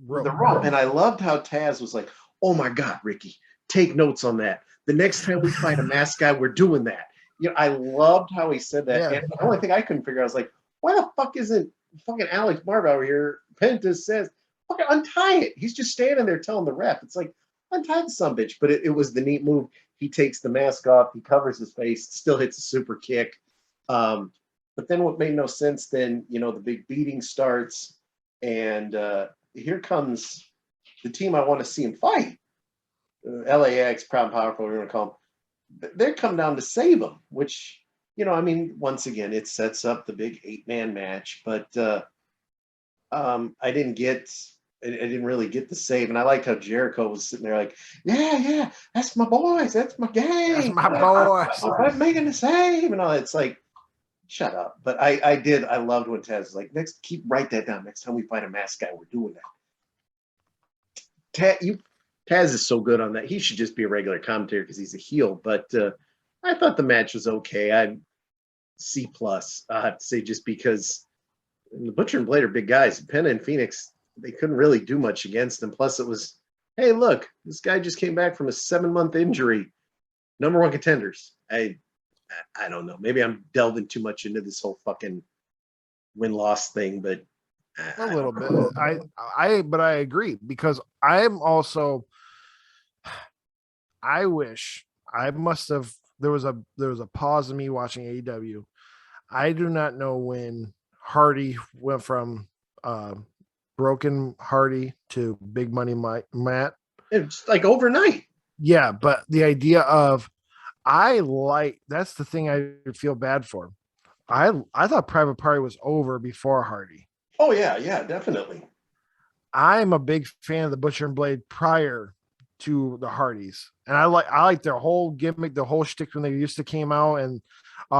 rope. And I loved how Taz was like, oh my God, Ricky, take notes on that. The next time we fight a mask guy, we're doing that. I loved how he said that. Yeah. And the only thing I couldn't figure out was like, why the fuck isn't fucking Alex Marv over here? Penta says, fucking untie it. He's just standing there telling the ref. It's like, untie the sumbitch. But it was the neat move. He takes the mask off. He covers his face. Still hits a super kick. But then what made no sense then, the big beating starts. And here comes the team I want to see him fight. LAX, Proud and Powerful, we're going to call them. They come down to save him, which, once again, it sets up the big 8-man match. But I didn't really get the save. And I liked how Jericho was sitting there like, yeah, that's my boys. That's my gang. That's my boys. I'm making the save. And all that. It's like, shut up. But I loved when Taz was like, write that down. Next time we fight a mask guy, we're doing that. Taz is so good on that. He should just be a regular commentator because he's a heel. But I thought the match was okay. I'd C+. I have to say, just because the Butcher and Blade are big guys. Penta and Phoenix, they couldn't really do much against them. Plus, it was, hey, look, this guy just came back from a 7-month injury. Number 1 contenders. I don't know. Maybe I'm delving too much into this whole fucking win-loss thing, but a little bit. But I agree because I'm also. I wish I must have. There was a pause in me watching AEW. I do not know when Hardy went from broken Hardy to big money Matt. It's like overnight. Yeah, but the idea of that's the thing I feel bad for. I thought Private Party was over before Hardy. Oh yeah, definitely. I'm a big fan of the Butcher and Blade prior to the Hardys, and I like their whole gimmick, the whole shtick when they used to came out, and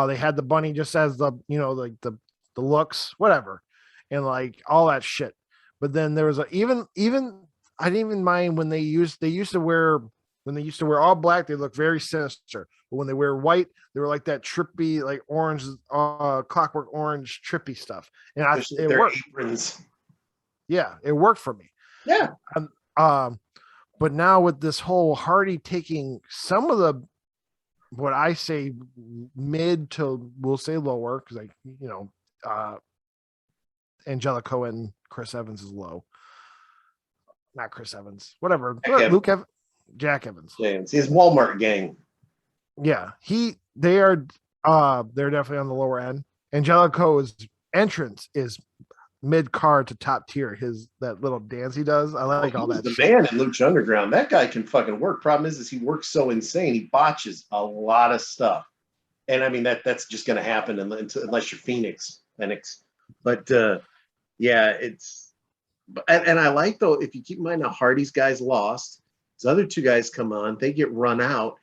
they had the bunny just as the the looks, whatever, and like all that shit. But then there was even I didn't even mind when they used to wear all black, they look very sinister. But when they wear white, they were like that trippy, like orange, clockwork orange, trippy stuff. And it worked. Aprons. Yeah, it worked for me. Yeah. But now with this whole Hardy taking some of the, what I say mid to, we'll say lower, because Angelico and Chris Evans is low. Not Chris Evans, whatever. Luke Evans. Jack Evans. James, his Walmart gang. Yeah, they're definitely on the lower end. Angelico's entrance is mid card to top tier. That little dance he does, I like all that The shit. man in Lucha Underground. That guy can fucking work. Problem is he works so insane. He botches a lot of stuff, and I mean that's just going to happen unless you're Phoenix. But yeah, it's and I like though if you keep in mind how Hardy's guys lost. These other two guys come on, they get run out.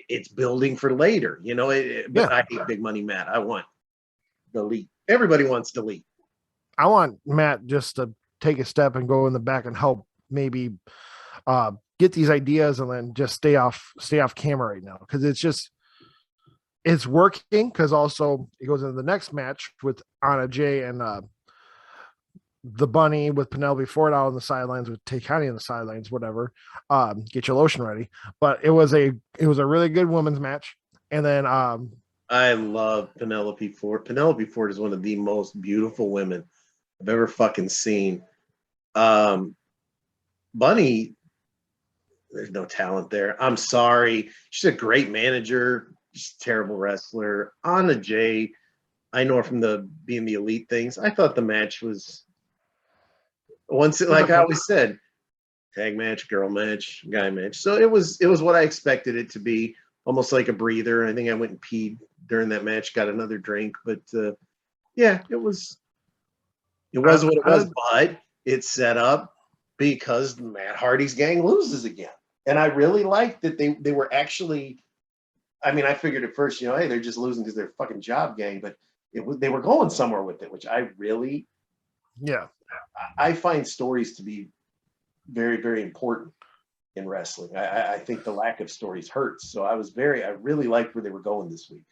It's building for later, you know. But I hate Big Money Matt. I want the elite. Everybody wants the elite. I want Matt just to take a step and go in the back and help maybe get these ideas and then just stay off camera right now because it's working because also it goes into the next match with Anna Jay and the Bunny with Penelope Ford out on the sidelines with Tay Conti on the sidelines, whatever. Get your lotion ready. But it was a really good women's match. And then I love Penelope Ford. Penelope Ford is one of the most beautiful women I've ever fucking seen. Bunny, there's no talent there. I'm sorry. She's a great manager. She's a terrible wrestler. Anna Jay, I know her from being the elite things. I thought the match was like I always said, tag match, girl match, guy match. So it was what I expected it to be, almost like a breather. I think I went and peed during that match, got another drink, but yeah, it was what it was, but it's set up because Matt Hardy's gang loses again. And I really liked that they were actually, I mean, I figured at first, hey, they're just losing because they're fucking job gang, but they were going somewhere with it, which I really, I find stories to be very, very important in wrestling. I think the lack of stories hurts. So I really liked where they were going this week.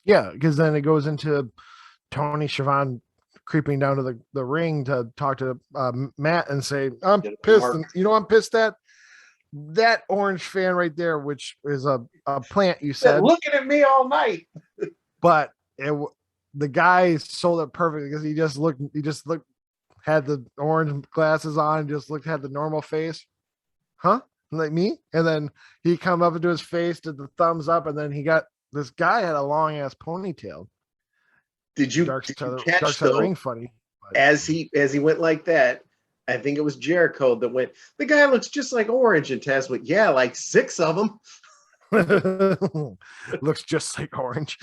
Yeah, because then it goes into Tony Schiavone creeping down to the ring to talk to Matt and say, I'm pissed. And, I'm pissed at that orange fan right there, which is a plant, you said. Looking at me all night. But the guy sold it perfectly because he just looked, had the orange glasses on, had the normal face. Huh? Like me? And then he come up into his face, did the thumbs up, and then this guy had a long ass ponytail. Did you catch the ring funny? As he went like that, I think it was Jericho that went, the guy looks just like Orange, and Taz went, yeah, like 6 of them. Looks just like Orange.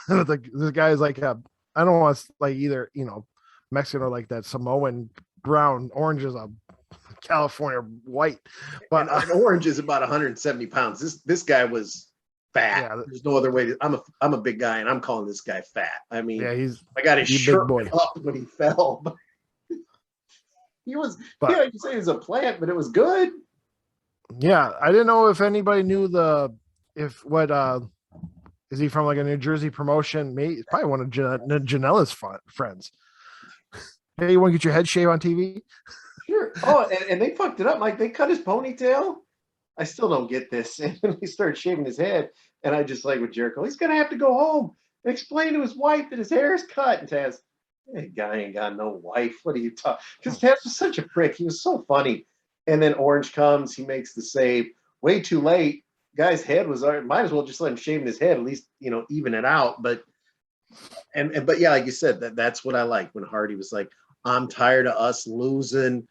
This guy is like I don't want to like either Mexican or like that Samoan brown. Orange is a California white, but and Orange is about 170 pounds. This guy was fat. Yeah, there's no other way to. I'm a big guy, and I'm calling this guy fat. I mean, yeah, I got his shirt up when he fell. But he was. You say he's a plant, but it was good. Yeah, I didn't know if anybody knew is he from like a New Jersey promotion? Maybe it's probably one of Janela's friends. Hey, you want to get your head shaved on TV? Sure. Oh, and they fucked it up. Like they cut his ponytail. I still don't get this. And he started shaving his head. And I just like with Jericho, he's gonna have to go home and explain to his wife that his hair is cut. And Taz, hey, guy ain't got no wife. What are you talking? Because Taz was such a prick. He was so funny. And then Orange comes, he makes the save. Way too late. Guy's head was already, might as well just let him shave his head, at least even it out. But yeah, like you said, that's what I like when Hardy was like, I'm tired of us losing.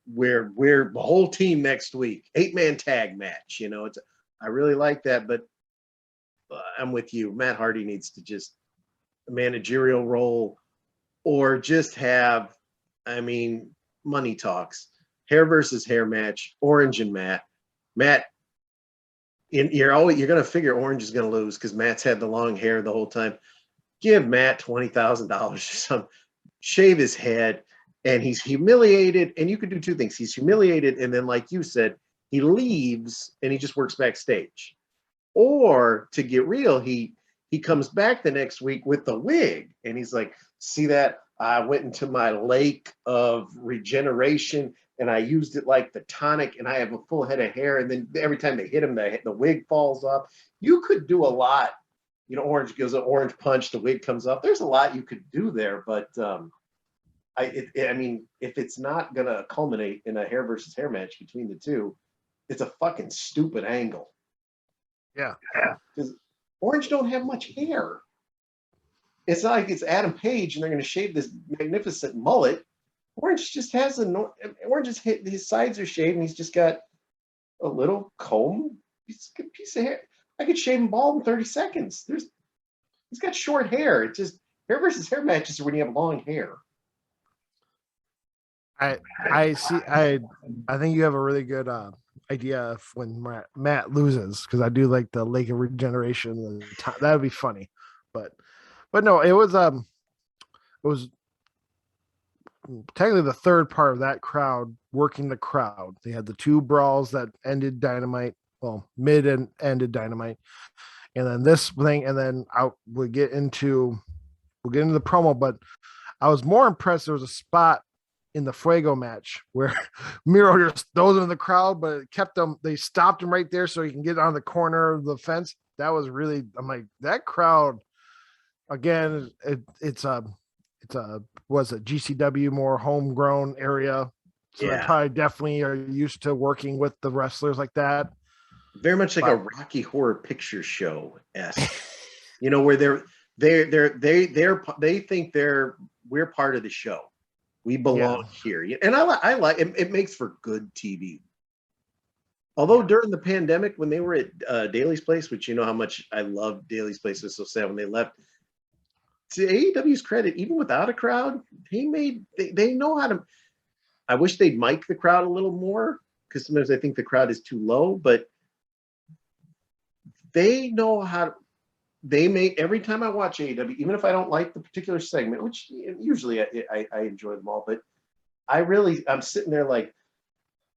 We're the whole team next week, 8-man tag match. I really like that, but I'm with you. Matt Hardy needs to just a managerial role or just have, money talks, hair versus hair match, Orange and Matt. You're going to figure Orange is going to lose because Matt's had the long hair the whole time. Give Matt $20,000 or something, shave his head. And he's humiliated, and you could do 2 things. He's humiliated, and then, like you said, he leaves and he just works backstage. Or to get real, he comes back the next week with the wig, and he's like, "See that? I went into my lake of regeneration, and I used it like the tonic, and I have a full head of hair. And then every time they hit him, the wig falls off. You could do a lot. Orange gives an orange punch, the wig comes off. There's a lot you could do there, but." If it's not going to culminate in a hair versus hair match between the two, it's a fucking stupid angle. Yeah. Because Orange don't have much hair. It's not like it's Adam Page and they're going to shave this magnificent mullet. Orange just has his sides are shaved and he's just got a little comb, piece of hair. I could shave him bald in 30 seconds. He's got short hair. It's just hair versus hair matches when you have long hair. I see. I think you have a really good idea of when Matt loses, because I do like the Lake of Regeneration. That would be funny, but no, it was technically the third part of that crowd working the crowd. They had the two brawls that ended Dynamite, well, mid and ended Dynamite, and then this thing, and then we'll get into the promo. But I was more impressed. There was a spot in the Fuego match where Miro just throws him in the crowd, but it kept them. They stopped him right there so he can get on the corner of the fence. That was really. I'm like, that crowd. Again, it's a GCW, more homegrown area, so they probably definitely are used to working with the wrestlers like that. Very much like a Rocky Horror Picture Show esque, where they think we're part of the show. We belong here, and I like it. It makes for good TV. Although during the pandemic, when they were at Daly's Place, which you know how much I love Daly's Place, was so sad when they left. To AEW's credit, even without a crowd, they know how to. I wish they'd mic the crowd a little more, because sometimes I think the crowd is too low, but they know how to. They make, every time I watch AEW, even if I don't like the particular segment, which usually I enjoy them all, but I'm sitting there like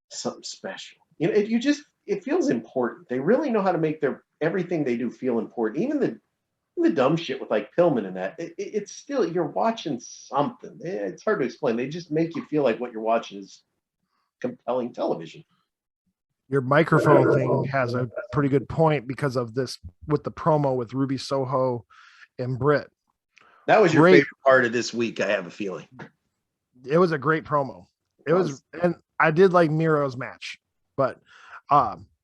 something special. It feels important. They really know how to make everything they do feel important. Even the dumb shit with like Pillman and that, it's still, you're watching something. It's hard to explain. They just make you feel like what you're watching is compelling television. Your microphone thing has a pretty good point because of this with the promo with Ruby Soho and Britt. That was your favorite part of this week, I have a feeling. It was a great promo. It was, and I did like Miro's match, but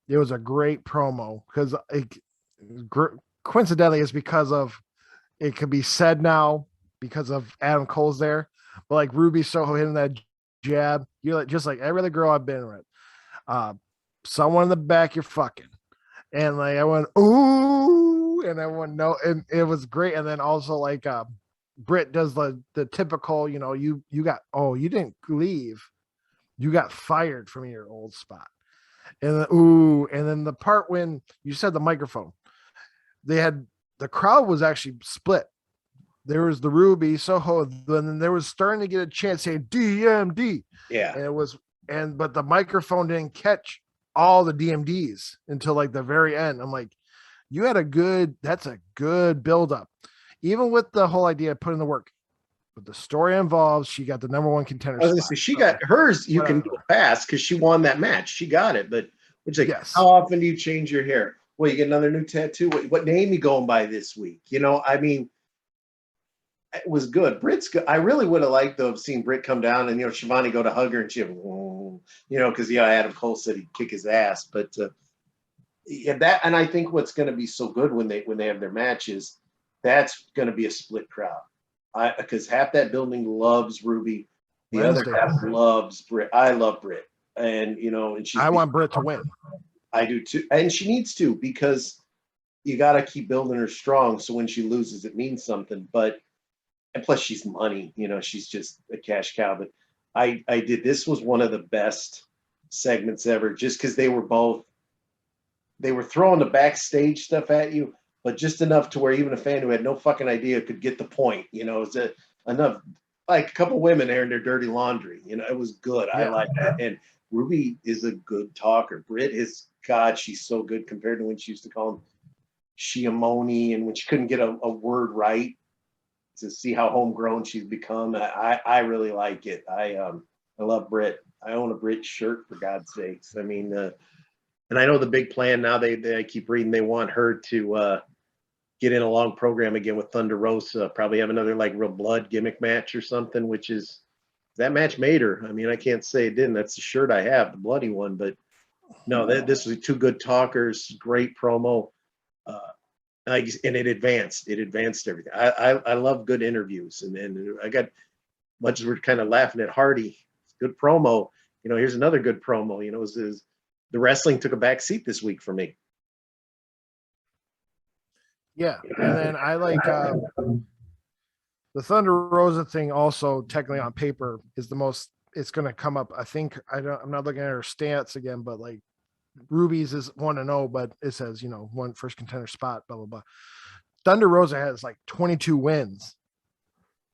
it was a great promo because coincidentally it's because of, it could be said now because of Adam Cole's there, but like Ruby Soho hitting that jab, you're like, just like every other girl I've been with. Someone in the back, you're fucking, and like I went ooh, and everyone know, and it was great. And then also like Britt does the typical, you didn't leave, you got fired from your old spot, and then, ooh, and then the part when you said the microphone, the crowd was actually split. There was the Ruby Soho, then there was starting to get a chance saying DMD, yeah, and but the microphone didn't catch all the DMDs until like the very end. I'm like, that's a good buildup. Even with the whole idea of putting the work, but the story involves, she got the number one contender spot. She got hers. You can go fast because she won that match. She got it. But it's like, how often do you change your hair? Well, you get another new tattoo. What name you going by this week? I mean, it was good. Britt's good. I really would have liked to have seen Britt come down and Shivani go to hug her and she, because Adam Cole said he'd kick his ass. But that, and I think what's going to be so good when they have their matches, that's going to be a split crowd. Because half that building loves Ruby, the other half loves Britt. I love Britt, and I want Britt to win. I do too, and she needs to, because you got to keep building her strong. So when she loses, it means something. And plus she's money, she's just a cash cow. But this was one of the best segments ever, just because they were throwing the backstage stuff at you, but just enough to where even a fan who had no fucking idea could get the point. It's enough, like a couple women airing their dirty laundry. It was good. Yeah. I like that. And Ruby is a good talker. Britt is, God, she's so good compared to when she used to call him Shiamoni, and when she couldn't get a word right. To see how homegrown she's become, I really like it. I love Britt. I own a Britt shirt, for God's sakes. I mean, and I know the big plan now. I keep reading they want her to get in a long program again with Thunder Rosa. Probably have another like real blood gimmick match or something. Which is, that match made her. I mean, I can't say it didn't. That's the shirt I have, the bloody one. But No, this was two good talkers, great promo. And it advanced everything. I love good interviews, and I got, much as we're kind of laughing at Hardy, good promo. Here's another good promo. The wrestling took a back seat this week for me. Yeah, and then I like the Thunder Rosa thing. Also, technically on paper, is the most. It's going to come up. I think I'm not looking at her stats again, but like Ruby's is 1-0, but it says one first contender spot. Blah blah blah. Thunder Rosa has like 22 wins,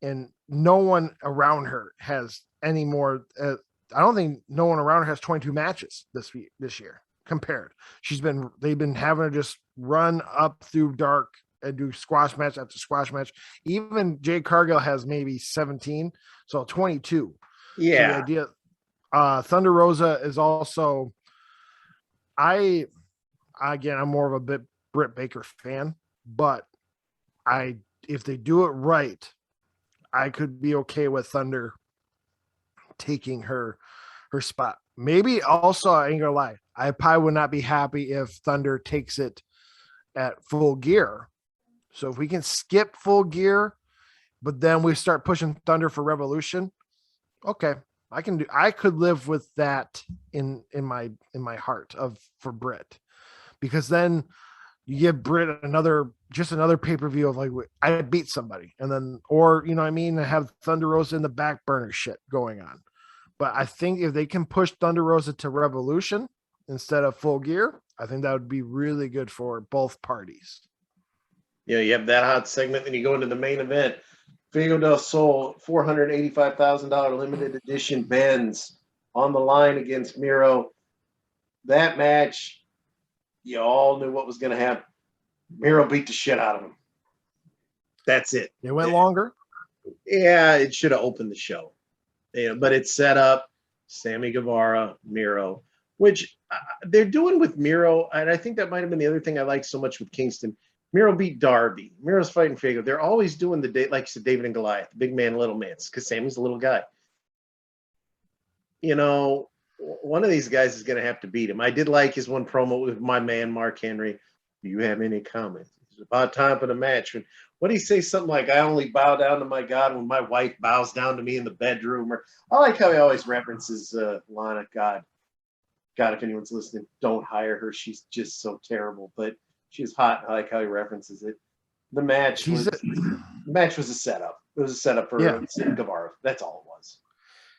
and no one around her has any more. I don't think no one around her has 22 matches this year compared. They've been having to just run up through dark and do squash match after squash match. Even Jade Cargill has maybe 17, so 22. Yeah. So the idea, Thunder Rosa is also. I'm more of a Britt Baker fan, but if they do it right, I could be okay with Thunder taking her spot. Maybe also, I ain't gonna lie, I probably would not be happy if Thunder takes it at Full Gear. So if we can skip Full Gear, but then we start pushing Thunder for Revolution, okay, I could live with that in my heart for Britt, because then you give Britt another pay-per-view of like, I beat somebody, and then, or I have Thunder Rosa in the back burner shit going on. But I think if they can push Thunder Rosa to Revolution instead of Full Gear, I think that would be really good for both parties. Yeah, you have that hot segment, then you go into the main event. Fuego del Sol, $485,000 limited edition Benz on the line against Miro. That match, you all knew what was going to happen. Miro beat the shit out of him. That's it. It went longer. Yeah, it should have opened the show. Yeah, but it's set up Sammy Guevara, Miro, which they're doing with Miro. And I think that might have been the other thing I liked so much with Kingston. Miro beat Darby. Miro's fighting Fuego. They're always doing like you said, David and Goliath, big man, little man, because Sammy's a little guy. One of these guys is going to have to beat him. I did like his one promo with my man, Mark Henry. Do you have any comments? It's about time for the match. And what do he say? Something like, I only bow down to my God when my wife bows down to me in the bedroom. Or I like how he always references Lana. God, if anyone's listening, don't hire her. She's just so terrible. But she's hot. I like how he references it. The match was a setup. It was a setup for Guevara. That's all it was.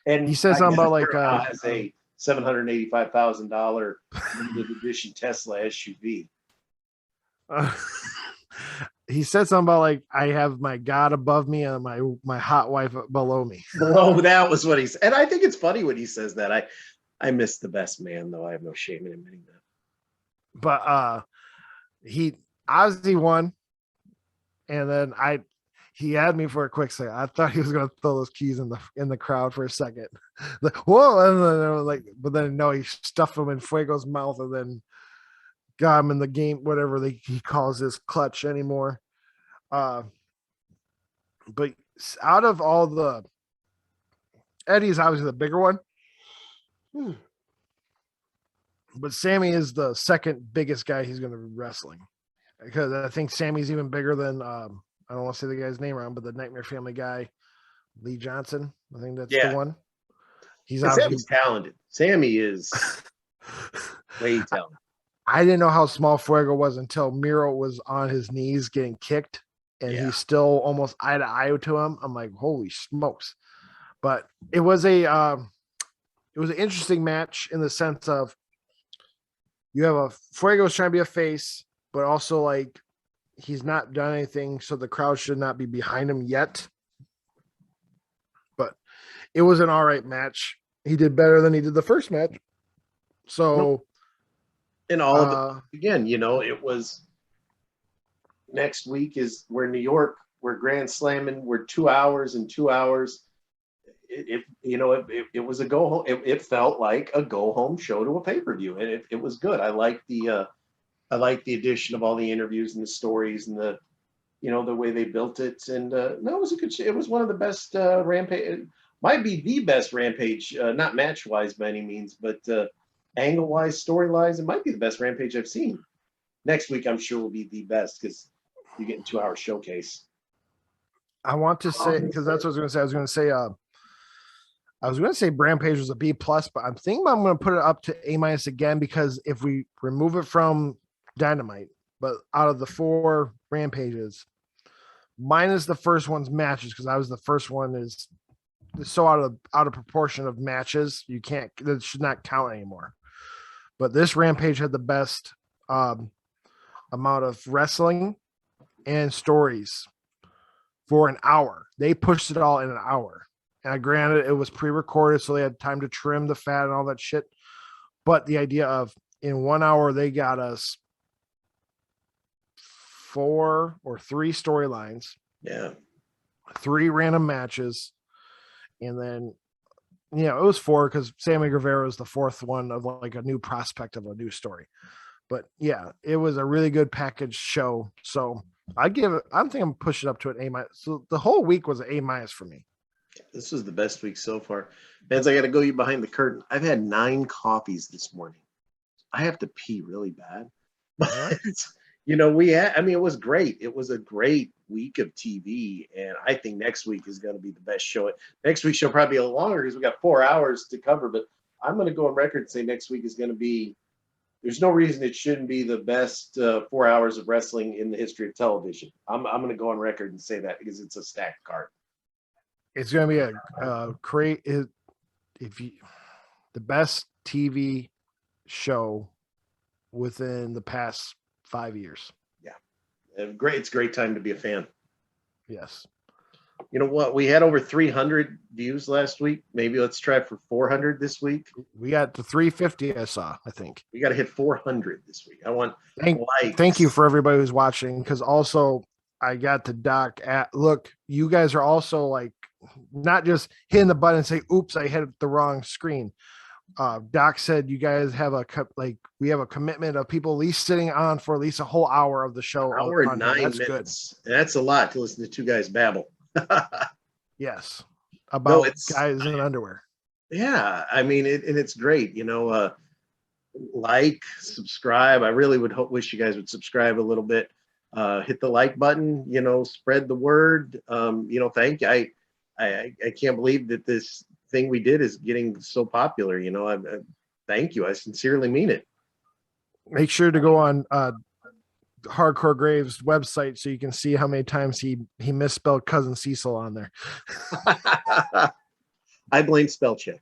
And he says something about like has a $785,000 limited edition Tesla SUV. He said something about like, I have my God above me and my hot wife below me. Oh, that was what he said. And I think it's funny when he says that. I miss the best man, though. I have no shame in admitting that. But he obviously won, and then he had me for a quick second. I thought he was gonna throw those keys in the crowd for a second. Like, whoa, and then I was like, but then no, he stuffed them in Fuego's mouth and then got him in the game, whatever he calls his clutch anymore. But out of all the, Eddie's obviously the bigger one. But Sammy is the second biggest guy he's going to be wrestling, because I think Sammy's even bigger than I don't want to say the guy's name wrong, but the Nightmare Family guy, Lee Johnson. I think that's the one. Sammy's talented. Sammy is way talented. I didn't know how small Fuego was until Miro was on his knees getting kicked, and he's still almost eye to eye to him. I'm like, holy smokes! But it was an interesting match in the sense of, you have Fuego's trying to be a face, but also like he's not done anything, so the crowd should not be behind him yet. But it was an all right match. He did better than he did the first match. So, and all of it, again, it was next week we're New York, we're Grand Slamming, we're 2 hours and 2 hours. It was a go home. It felt like a go home show to a pay-per-view, and it was good. I like the addition of all the interviews and the stories and the way they built it. And no, it was a good show. It was one of the best Rampage. It might be the best Rampage, not match wise by any means, but angle-wise, storylines, it might be the best Rampage I've seen. Next week, I'm sure will be the best because you get a 2-hour showcase. I want to say, because that's what I was going to say. I was going to say Rampage was a B plus, but I'm thinking I'm going to put it up to A minus again, because if we remove it from Dynamite, but out of the 4 Rampages, minus the first one's matches, because I was the first one is so out of proportion of matches, you can't, that should not count anymore. But this Rampage had the best amount of wrestling and stories for an hour. They pushed it all in an hour. And granted, it was pre-recorded, so they had time to trim the fat and all that shit. But the idea of in 1 hour, they got us 4 or 3 storylines. Yeah. 3 random matches. And then, it was 4 because Sammy Guevara was the 4th one of like a new prospect of a new story. But yeah, it was a really good package show. So I think I'm pushing up to an A minus. So the whole week was an A minus for me. This was the best week so far. Fans, I got to go you behind the curtain. I've had 9 coffees this morning. I have to pee really bad. But, it was great. It was a great week of TV. And I think next week is going to be the best show. Next week's show probably be a little longer because we got 4 hours to cover. But I'm going to go on record and say next week is going to be, there's no reason it shouldn't be the best 4 hours of wrestling in the history of television. I'm going to go on record and say that because it's a stacked card. It's going to be the best TV show within the past 5 years. Yeah. Great. It's a great time to be a fan. Yes. You know what? We had over 300 views last week. Maybe let's try for 400 this week. We got to 350. I saw, I think we got to hit 400 this week. I want thank you for everybody who's watching. Because also I got to Doc look, you guys are also like, not just hitting the button and say, oops, I hit the wrong screen. Doc said you guys have we have a commitment of people at least sitting on for at least a whole hour of the show. Hour and 9 minutes. Good. That's a lot to listen to 2 guys babble. Yes. About guys in underwear. Yeah. I mean, and it's great. Like, subscribe. I really would wish you guys would subscribe a little bit. Hit the like button, spread the word. Thank you. I can't believe that this thing we did is getting so popular. I thank you. I sincerely mean it. Make sure to go on Hardcore Graves website so you can see how many times he misspelled Cousin Cecil on there. I blame spell check.